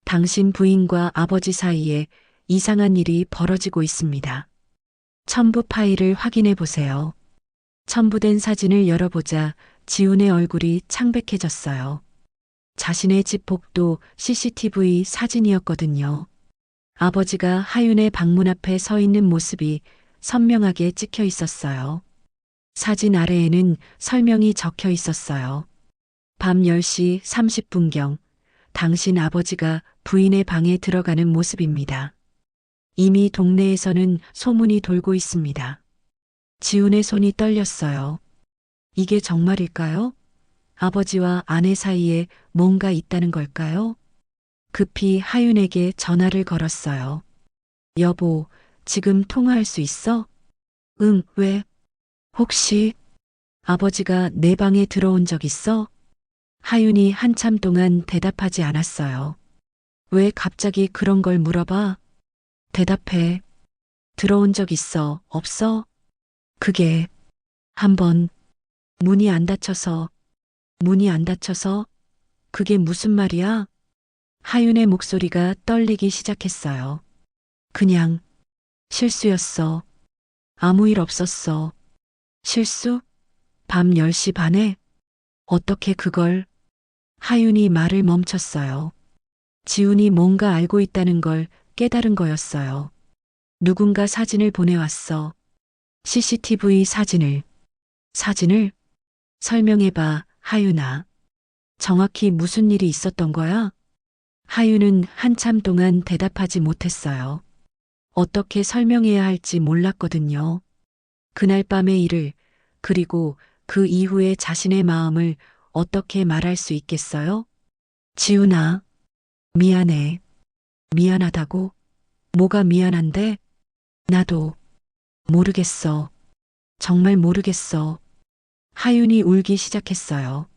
당신 부인과 아버지 사이에 이상한 일이 벌어지고 있습니다. 첨부 파일을 확인해 보세요. 첨부된 사진을 열어보자 지훈의 얼굴이 창백해졌어요. 자신의 집 복도 CCTV 사진이었거든요. 아버지가 하윤의 방문 앞에 서 있는 모습이 선명하게 찍혀 있었어요. 사진 아래에는 설명이 적혀 있었어요. 밤 10시 30분경 당신 아버지가 부인의 방에 들어가는 모습입니다. 이미 동네에서는 소문이 돌고 있습니다. 지훈의 손이 떨렸어요. 이게 정말일까요? 아버지와 아내 사이에 뭔가 있다는 걸까요? 급히 하윤에게 전화를 걸었어요. 여보, 지금 통화할 수 있어? 응, 왜? 혹시 아버지가 내 방에 들어온 적 있어? 하윤이 한참 동안 대답하지 않았어요. 왜 갑자기 그런 걸 물어봐? 대답해. 들어온 적 있어, 없어? 그게 한번 문이 안 닫혀서, 문이 안 닫혀서? 그게 무슨 말이야? 하윤의 목소리가 떨리기 시작했어요. 그냥 실수였어. 아무 일 없었어. 실수? 밤 10시 반에? 어떻게 그걸? 하윤이 말을 멈췄어요. 지훈이 뭔가 알고 있다는 걸 깨달은 거였어요. 누군가 사진을 보내왔어. CCTV 사진을. 사진을? 설명해봐, 하윤아. 정확히 무슨 일이 있었던 거야? 하윤은 한참 동안 대답하지 못했어요. 어떻게 설명해야 할지 몰랐거든요. 그날 밤의 일을, 그리고 그 이후에 자신의 마음을 어떻게 말할 수 있겠어요? 지훈아, 미안해. 미안하다고? 뭐가 미안한데? 나도 모르겠어. 정말 모르겠어. 하윤이 울기 시작했어요.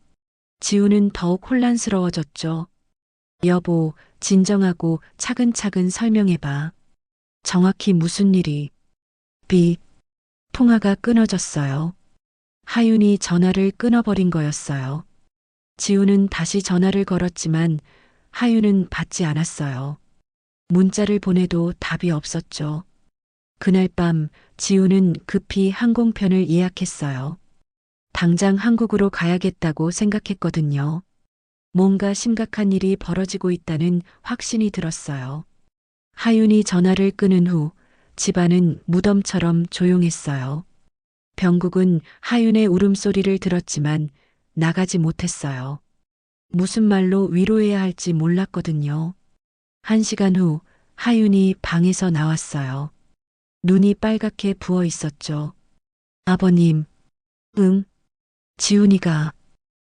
지훈은 더욱 혼란스러워졌죠. 여보, 진정하고 차근차근 설명해봐. 정확히 무슨 일이? 통화가 끊어졌어요. 하윤이 전화를 끊어버린 거였어요. 지훈은 다시 전화를 걸었지만 하윤은 받지 않았어요. 문자를 보내도 답이 없었죠. 그날 밤 지훈은 급히 항공편을 예약했어요. 당장 한국으로 가야겠다고 생각했거든요. 뭔가 심각한 일이 벌어지고 있다는 확신이 들었어요. 하윤이 전화를 끊은 후 집안은 무덤처럼 조용했어요. 병국은 하윤의 울음소리를 들었지만 나가지 못했어요. 무슨 말로 위로해야 할지 몰랐거든요. 1시간 후 하윤이 방에서 나왔어요. 눈이 빨갛게 부어 있었죠. 아버님, 응, 지훈이가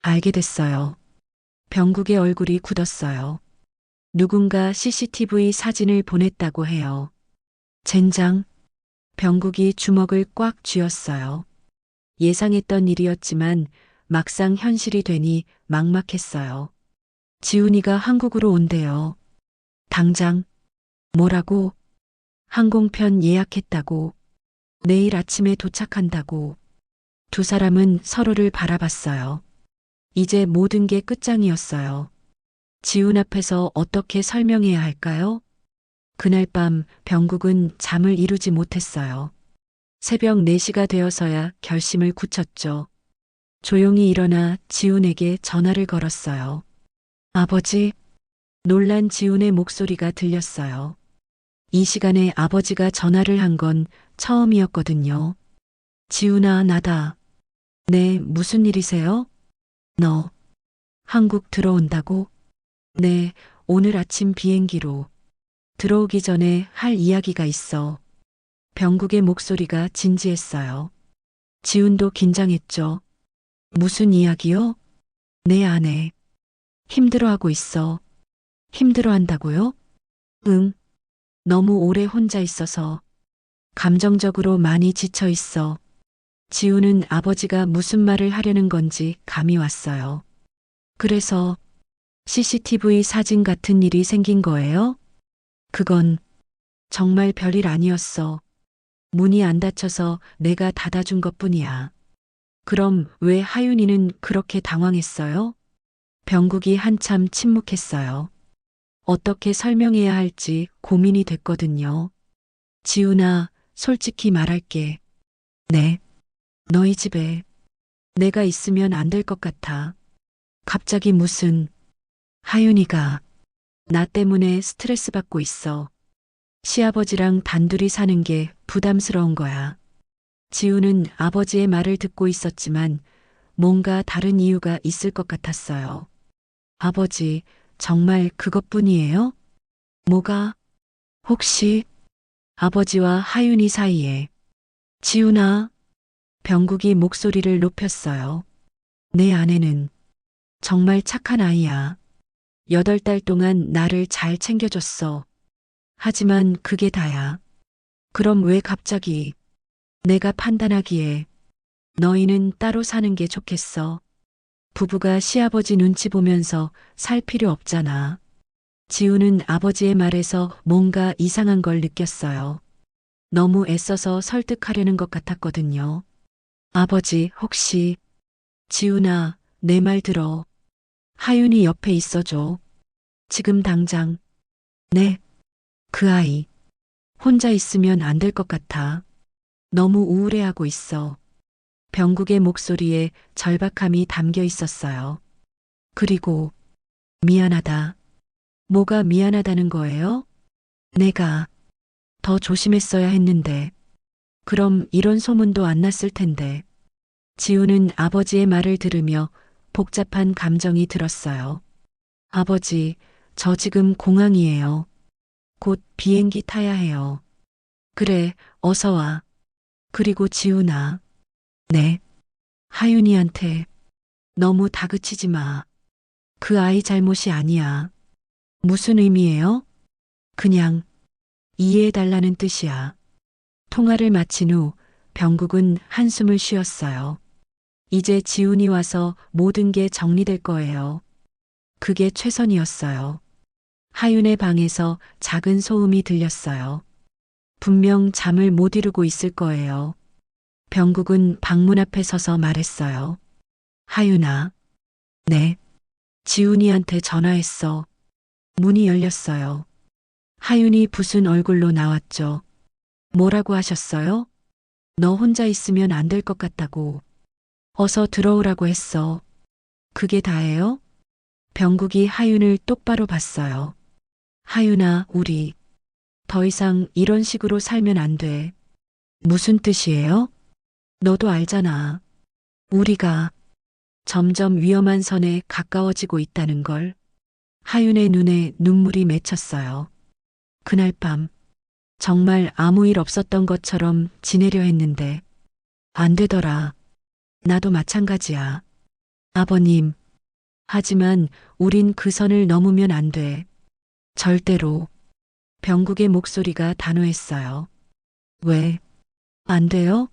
알게 됐어요. 병국의 얼굴이 굳었어요. 누군가 CCTV 사진을 보냈다고 해요. 젠장, 병국이 주먹을 꽉 쥐었어요. 예상했던 일이었지만 막상 현실이 되니 막막했어요. 지훈이가 한국으로 온대요. 당장, 뭐라고? 항공편 예약했다고. 내일 아침에 도착한다고. 두 사람은 서로를 바라봤어요. 이제 모든 게 끝장이었어요. 지훈 앞에서 어떻게 설명해야 할까요? 그날 밤 병국은 잠을 이루지 못했어요. 새벽 4시가 되어서야 결심을 굳혔죠. 조용히 일어나 지훈에게 전화를 걸었어요. 아버지, 놀란 지훈의 목소리가 들렸어요. 이 시간에 아버지가 전화를 한 건 처음이었거든요. 지훈아, 나다. 네, 무슨 일이세요? 너 한국 들어온다고? 네, 오늘 아침 비행기로. 들어오기 전에 할 이야기가 있어. 병국의 목소리가 진지했어요. 지훈도 긴장했죠. 무슨 이야기요? 내 아내. 힘들어하고 있어. 힘들어한다고요? 응. 너무 오래 혼자 있어서. 감정적으로 많이 지쳐 있어. 지훈은 아버지가 무슨 말을 하려는 건지 감이 왔어요. 그래서 CCTV 사진 같은 일이 생긴 거예요? 그건 정말 별일 아니었어. 문이 안 닫혀서 내가 닫아준 것뿐이야. 그럼 왜 하윤이는 그렇게 당황했어요? 병국이 한참 침묵했어요. 어떻게 설명해야 할지 고민이 됐거든요. 지훈아, 솔직히 말할게. 네. 너희 집에 내가 있으면 안 될 것 같아. 갑자기 무슨 하윤이가 나 때문에 스트레스 받고 있어. 시아버지랑 단둘이 사는 게 부담스러운 거야. 지우는 아버지의 말을 듣고 있었지만 뭔가 다른 이유가 있을 것 같았어요. 아버지, 정말 그것뿐이에요? 뭐가? 혹시 아버지와 하윤이 사이에 지훈아, 병국이 목소리를 높였어요. 내 아내는 정말 착한 아이야. 8달 동안 나를 잘 챙겨줬어. 하지만 그게 다야. 그럼 왜 갑자기 내가 판단하기에 너희는 따로 사는 게 좋겠어. 부부가 시아버지 눈치 보면서 살 필요 없잖아. 지우는 아버지의 말에서 뭔가 이상한 걸 느꼈어요. 너무 애써서 설득하려는 것 같았거든요. 아버지, 혹시 지훈아, 내 말 들어. 하윤이 옆에 있어줘. 지금 당장. 네, 그 아이. 혼자 있으면 안 될 것 같아. 너무 우울해하고 있어. 병국의 목소리에 절박함이 담겨 있었어요. 그리고 미안하다. 뭐가 미안하다는 거예요? 내가 더 조심했어야 했는데. 그럼 이런 소문도 안 났을 텐데. 지우는 아버지의 말을 들으며 복잡한 감정이 들었어요. 아버지, 저 지금 공항이에요. 곧 비행기 타야 해요. 그래, 어서 와. 그리고 지훈아. 네. 하윤이한테 너무 다그치지 마. 그 아이 잘못이 아니야. 무슨 의미예요? 그냥 이해해달라는 뜻이야. 통화를 마친 후 병국은 한숨을 쉬었어요. 이제 지훈이 와서 모든 게 정리될 거예요. 그게 최선이었어요. 하윤의 방에서 작은 소음이 들렸어요. 분명 잠을 못 이루고 있을 거예요. 병국은 방문 앞에 서서 말했어요. 하윤아. 네. 지훈이한테 전화했어. 문이 열렸어요. 하윤이 부순 얼굴로 나왔죠. 뭐라고 하셨어요? 너 혼자 있으면 안 될 것 같다고. 어서 들어오라고 했어. 그게 다예요? 병국이 하윤을 똑바로 봤어요. 하윤아, 우리 더 이상 이런 식으로 살면 안 돼. 무슨 뜻이에요? 너도 알잖아. 우리가 점점 위험한 선에 가까워지고 있다는 걸. 하윤의 눈에 눈물이 맺혔어요. 그날 밤 정말 아무 일 없었던 것처럼 지내려 했는데 안 되더라. 나도 마찬가지야. 아버님. 하지만 우린 그 선을 넘으면 안 돼. 절대로. 병국의 목소리가 단호했어요. 왜? 안 돼요?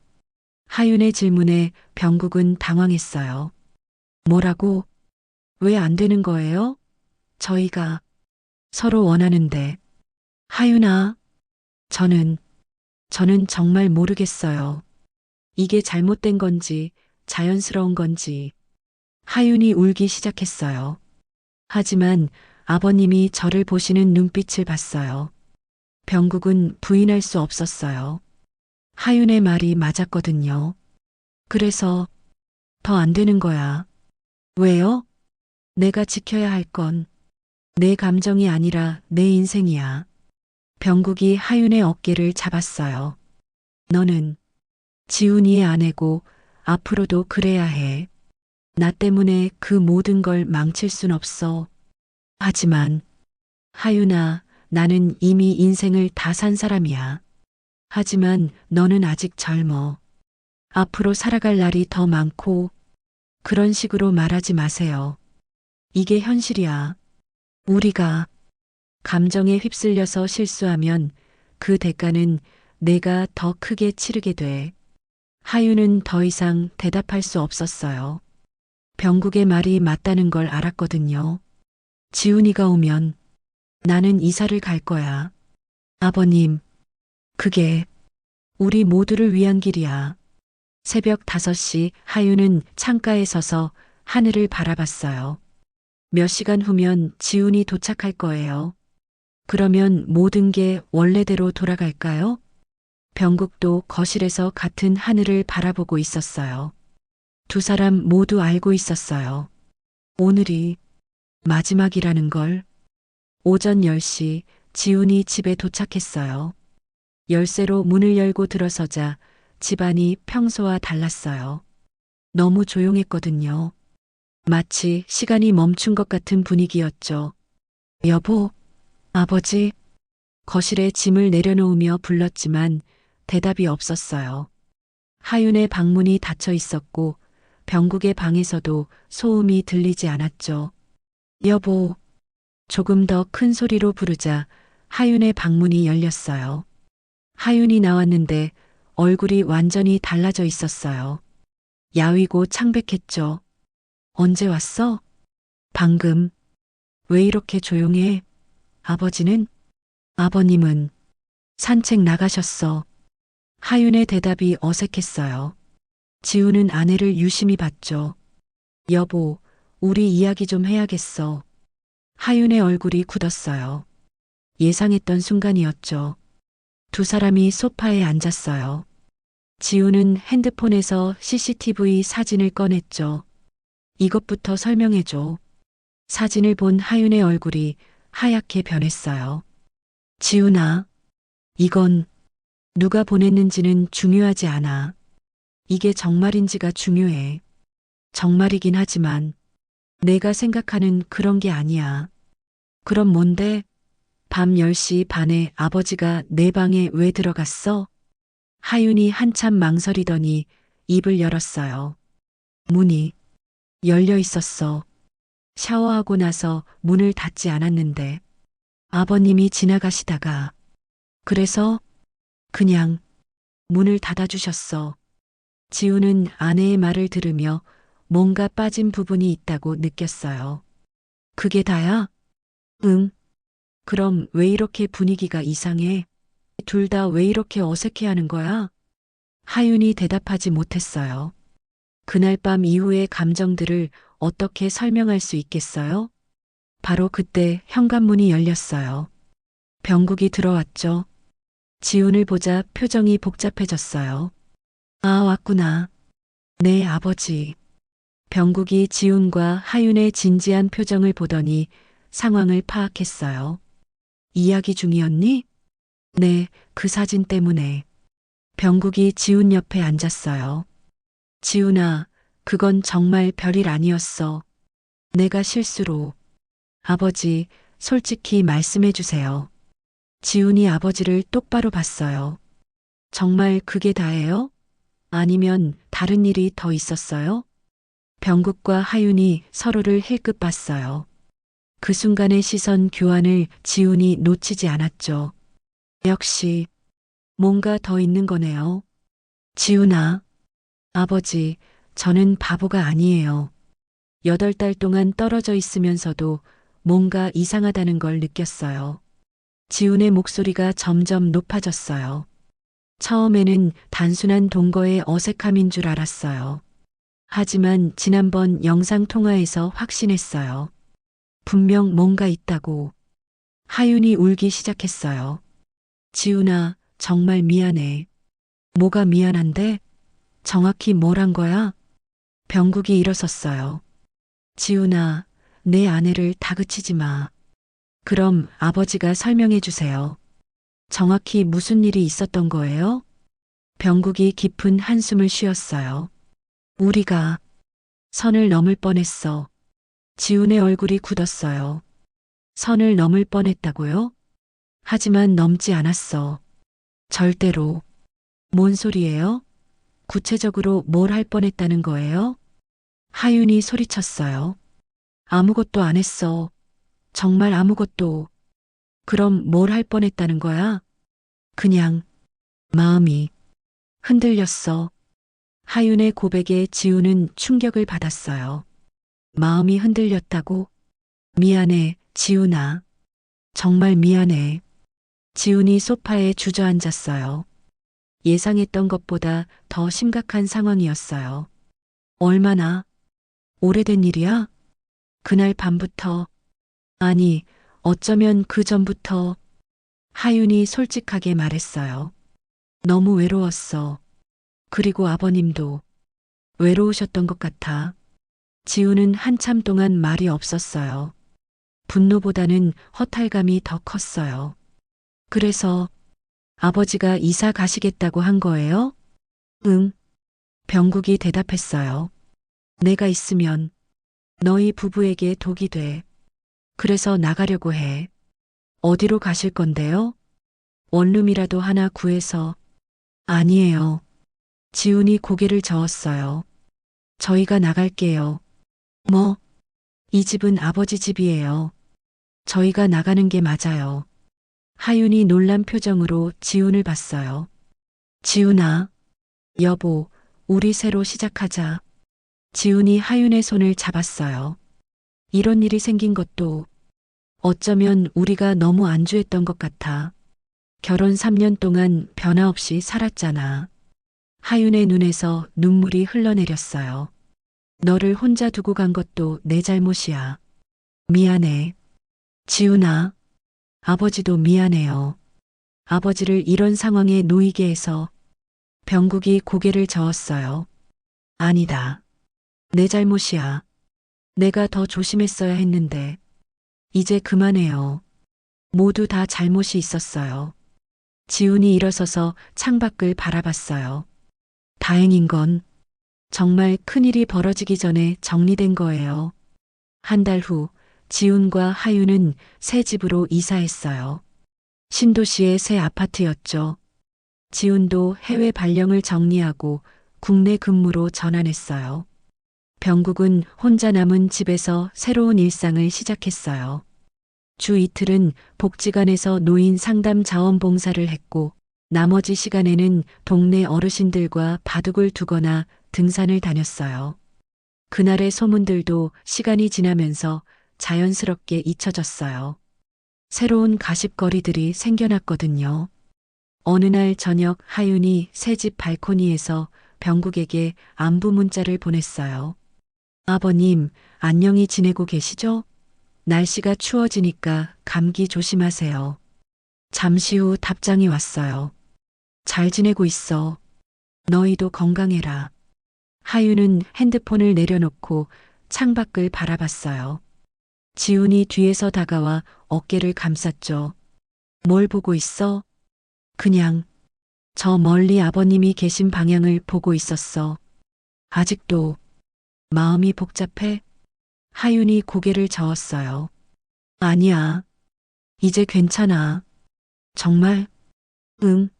하윤의 질문에 병국은 당황했어요. 뭐라고? 왜 안 되는 거예요? 저희가 서로 원하는데. 하윤아, 저는 정말 모르겠어요. 이게 잘못된 건지, 자연스러운 건지. 하윤이 울기 시작했어요. 하지만 아버님이 저를 보시는 눈빛을 봤어요. 병국은 부인할 수 없었어요. 하윤의 말이 맞았거든요. 그래서 더 안 되는 거야. 왜요? 내가 지켜야 할 건 내 감정이 아니라 내 인생이야. 병국이 하윤의 어깨를 잡았어요. 너는 지훈이의 아내고 앞으로도 그래야 해. 나 때문에 그 모든 걸 망칠 순 없어. 하지만 하윤아, 나는 이미 인생을 다 산 사람이야. 하지만 너는 아직 젊어. 앞으로 살아갈 날이 더 많고 그런 식으로 말하지 마세요. 이게 현실이야. 우리가 감정에 휩쓸려서 실수하면 그 대가는 내가 더 크게 치르게 돼. 하윤은 더 이상 대답할 수 없었어요. 병국의 말이 맞다는 걸 알았거든요. 지훈이가 오면 나는 이사를 갈 거야. 아버님, 그게 우리 모두를 위한 길이야. 새벽 5시 하윤은 창가에 서서 하늘을 바라봤어요. 몇 시간 후면 지훈이 도착할 거예요. 그러면 모든 게 원래대로 돌아갈까요? 병국도 거실에서 같은 하늘을 바라보고 있었어요. 두 사람 모두 알고 있었어요. 오늘이 마지막이라는 걸. 오전 10시 지훈이 집에 도착했어요. 열쇠로 문을 열고 들어서자 집안이 평소와 달랐어요. 너무 조용했거든요. 마치 시간이 멈춘 것 같은 분위기였죠. 여보, 아버지. 거실에 짐을 내려놓으며 불렀지만 대답이 없었어요. 하윤의 방문이 닫혀 있었고 병국의 방에서도 소음이 들리지 않았죠. 여보, 조금 더 큰 소리로 부르자 하윤의 방문이 열렸어요. 하윤이 나왔는데 얼굴이 완전히 달라져 있었어요. 야위고 창백했죠. 언제 왔어? 방금. 왜 이렇게 조용해? 아버지는? 아버님은 산책 나가셨어. 하윤의 대답이 어색했어요. 지우는 아내를 유심히 봤죠. 여보, 우리 이야기 좀 해야겠어. 하윤의 얼굴이 굳었어요. 예상했던 순간이었죠. 두 사람이 소파에 앉았어요. 지우는 핸드폰에서 CCTV 사진을 꺼냈죠. 이것부터 설명해줘. 사진을 본 하윤의 얼굴이 하얗게 변했어요. 지훈아, 이건 누가 보냈는지는 중요하지 않아. 이게 정말인지가 중요해. 정말이긴 하지만 내가 생각하는 그런 게 아니야. 그럼 뭔데? 밤 10시 반에 아버지가 내 방에 왜 들어갔어? 하윤이 한참 망설이더니 입을 열었어요. 문이 열려 있었어. 샤워하고 나서 문을 닫지 않았는데 아버님이 지나가시다가 그래서 그냥 문을 닫아주셨어. 지우는 아내의 말을 들으며 뭔가 빠진 부분이 있다고 느꼈어요. 그게 다야? 응. 그럼 왜 이렇게 분위기가 이상해? 둘 다 왜 이렇게 어색해하는 거야? 하윤이 대답하지 못했어요. 그날 밤 이후의 감정들을 어떻게 설명할 수 있겠어요? 바로 그때 현관문이 열렸어요. 병국이 들어왔죠. 지훈을 보자 표정이 복잡해졌어요. 아, 왔구나. 네, 아버지. 병국이 지훈과 하윤의 진지한 표정을 보더니 상황을 파악했어요. 이야기 중이었니? 네, 그 사진 때문에. 병국이 지훈 옆에 앉았어요. 지훈아, 그건 정말 별일 아니었어. 내가 실수로. 아버지, 솔직히 말씀해 주세요. 지훈이 아버지를 똑바로 봤어요. 정말 그게 다예요? 아니면 다른 일이 더 있었어요? 병국과 하윤이 서로를 힐끗 봤어요. 그 순간의 시선 교환을 지훈이 놓치지 않았죠. 역시 뭔가 더 있는 거네요. 지훈아, 아버지, 저는 바보가 아니에요. 8달 동안 떨어져 있으면서도 뭔가 이상하다는 걸 느꼈어요. 지훈의 목소리가 점점 높아졌어요. 처음에는 단순한 동거의 어색함인 줄 알았어요. 하지만 지난번 영상통화에서 확신했어요. 분명 뭔가 있다고. 하윤이 울기 시작했어요. 지훈아, 정말 미안해. 뭐가 미안한데? 정확히 뭘 한 거야? 병국이 일어섰어요. 지훈아, 내 아내를 다그치지 마. 그럼 아버지가 설명해 주세요. 정확히 무슨 일이 있었던 거예요? 병국이 깊은 한숨을 쉬었어요. 우리가 선을 넘을 뻔했어. 지훈의 얼굴이 굳었어요. 선을 넘을 뻔했다고요? 하지만 넘지 않았어. 절대로. 뭔 소리예요? 구체적으로 뭘 할 뻔했다는 거예요? 하윤이 소리쳤어요. 아무것도 안 했어. 정말 아무것도. 그럼 뭘 할 뻔했다는 거야? 그냥 마음이 흔들렸어. 하윤의 고백에 지우는 충격을 받았어요. 마음이 흔들렸다고? 미안해, 지훈아. 정말 미안해. 지훈이 소파에 주저앉았어요. 예상했던 것보다 더 심각한 상황이었어요. 얼마나 오래된 일이야? 그날 밤부터, 아니, 어쩌면 그 전부터 하윤이 솔직하게 말했어요. 너무 외로웠어. 그리고 아버님도 외로우셨던 것 같아. 지우는 한참 동안 말이 없었어요. 분노보다는 허탈감이 더 컸어요. 그래서 아버지가 이사 가시겠다고 한 거예요? 응. 병국이 대답했어요. 내가 있으면 너희 부부에게 독이 돼. 그래서 나가려고 해. 어디로 가실 건데요? 원룸이라도 하나 구해서. 아니에요. 지훈이 고개를 저었어요. 저희가 나갈게요. 뭐? 이 집은 아버지 집이에요. 저희가 나가는 게 맞아요. 하윤이 놀란 표정으로 지훈을 봤어요. 지훈아, 여보, 우리 새로 시작하자. 지훈이 하윤의 손을 잡았어요. 이런 일이 생긴 것도 어쩌면 우리가 너무 안주했던 것 같아. 결혼 3년 동안 변화 없이 살았잖아. 하윤의 눈에서 눈물이 흘러내렸어요. 너를 혼자 두고 간 것도 내 잘못이야. 미안해. 지훈아, 아버지도 미안해요. 아버지를 이런 상황에 놓이게 해서. 병국이 고개를 저었어요. 아니다. 내 잘못이야. 내가 더 조심했어야 했는데. 이제 그만해요. 모두 다 잘못이 있었어요. 지훈이 일어서서 창밖을 바라봤어요. 다행인 건 정말 큰일이 벌어지기 전에 정리된 거예요. 한 달 후 지훈과 하윤은 새 집으로 이사했어요. 신도시의 새 아파트였죠. 지훈도 해외 발령을 정리하고 국내 근무로 전환했어요. 병국은 혼자 남은 집에서 새로운 일상을 시작했어요. 주 이틀은 복지관에서 노인 상담 자원봉사를 했고 나머지 시간에는 동네 어르신들과 바둑을 두거나 등산을 다녔어요. 그날의 소문들도 시간이 지나면서 자연스럽게 잊혀졌어요. 새로운 가십거리들이 생겨났거든요. 어느 날 저녁 하윤이 새 집 발코니에서 병국에게 안부 문자를 보냈어요. 아버님, 안녕히 지내고 계시죠? 날씨가 추워지니까 감기 조심하세요. 잠시 후 답장이 왔어요. 잘 지내고 있어. 너희도 건강해라. 하윤은 핸드폰을 내려놓고 창밖을 바라봤어요. 지훈이 뒤에서 다가와 어깨를 감쌌죠. 뭘 보고 있어? 그냥 저 멀리 아버님이 계신 방향을 보고 있었어. 아직도 마음이 복잡해? 하윤이 고개를 저었어요. 아니야. 이제 괜찮아. 정말? 응.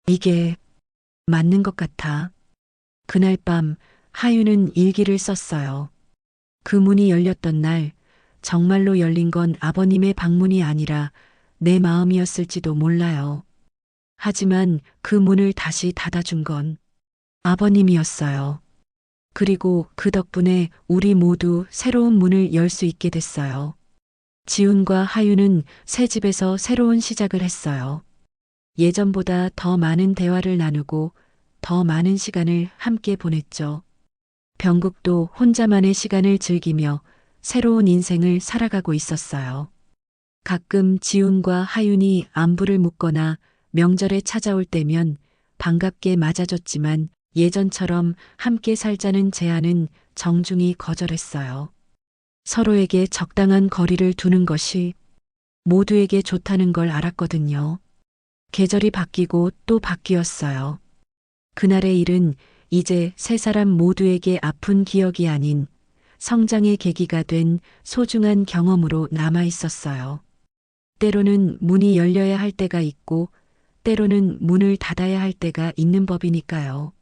이게 맞는 것 같아. 그날 밤 하윤은 일기를 썼어요. 그 문이 열렸던 날 정말로 열린 건 아버님의 방문이 아니라 내 마음이었을지도 몰라요. 하지만 그 문을 다시 닫아준 건 아버님이었어요. 그리고 그 덕분에 우리 모두 새로운 문을 열 수 있게 됐어요. 지훈과 하윤은 새 집에서 새로운 시작을 했어요. 예전보다 더 많은 대화를 나누고 더 많은 시간을 함께 보냈죠. 병국도 혼자만의 시간을 즐기며 새로운 인생을 살아가고 있었어요. 가끔 지훈과 하윤이 안부를 묻거나 명절에 찾아올 때면 반갑게 맞아줬지만 예전처럼 함께 살자는 제안은 정중히 거절했어요. 서로에게 적당한 거리를 두는 것이 모두에게 좋다는 걸 알았거든요. 계절이 바뀌고 또 바뀌었어요. 그날의 일은 이제 세 사람 모두에게 아픈 기억이 아닌 성장의 계기가 된 소중한 경험으로 남아 있었어요. 때로는 문이 열려야 할 때가 있고 때로는 문을 닫아야 할 때가 있는 법이니까요.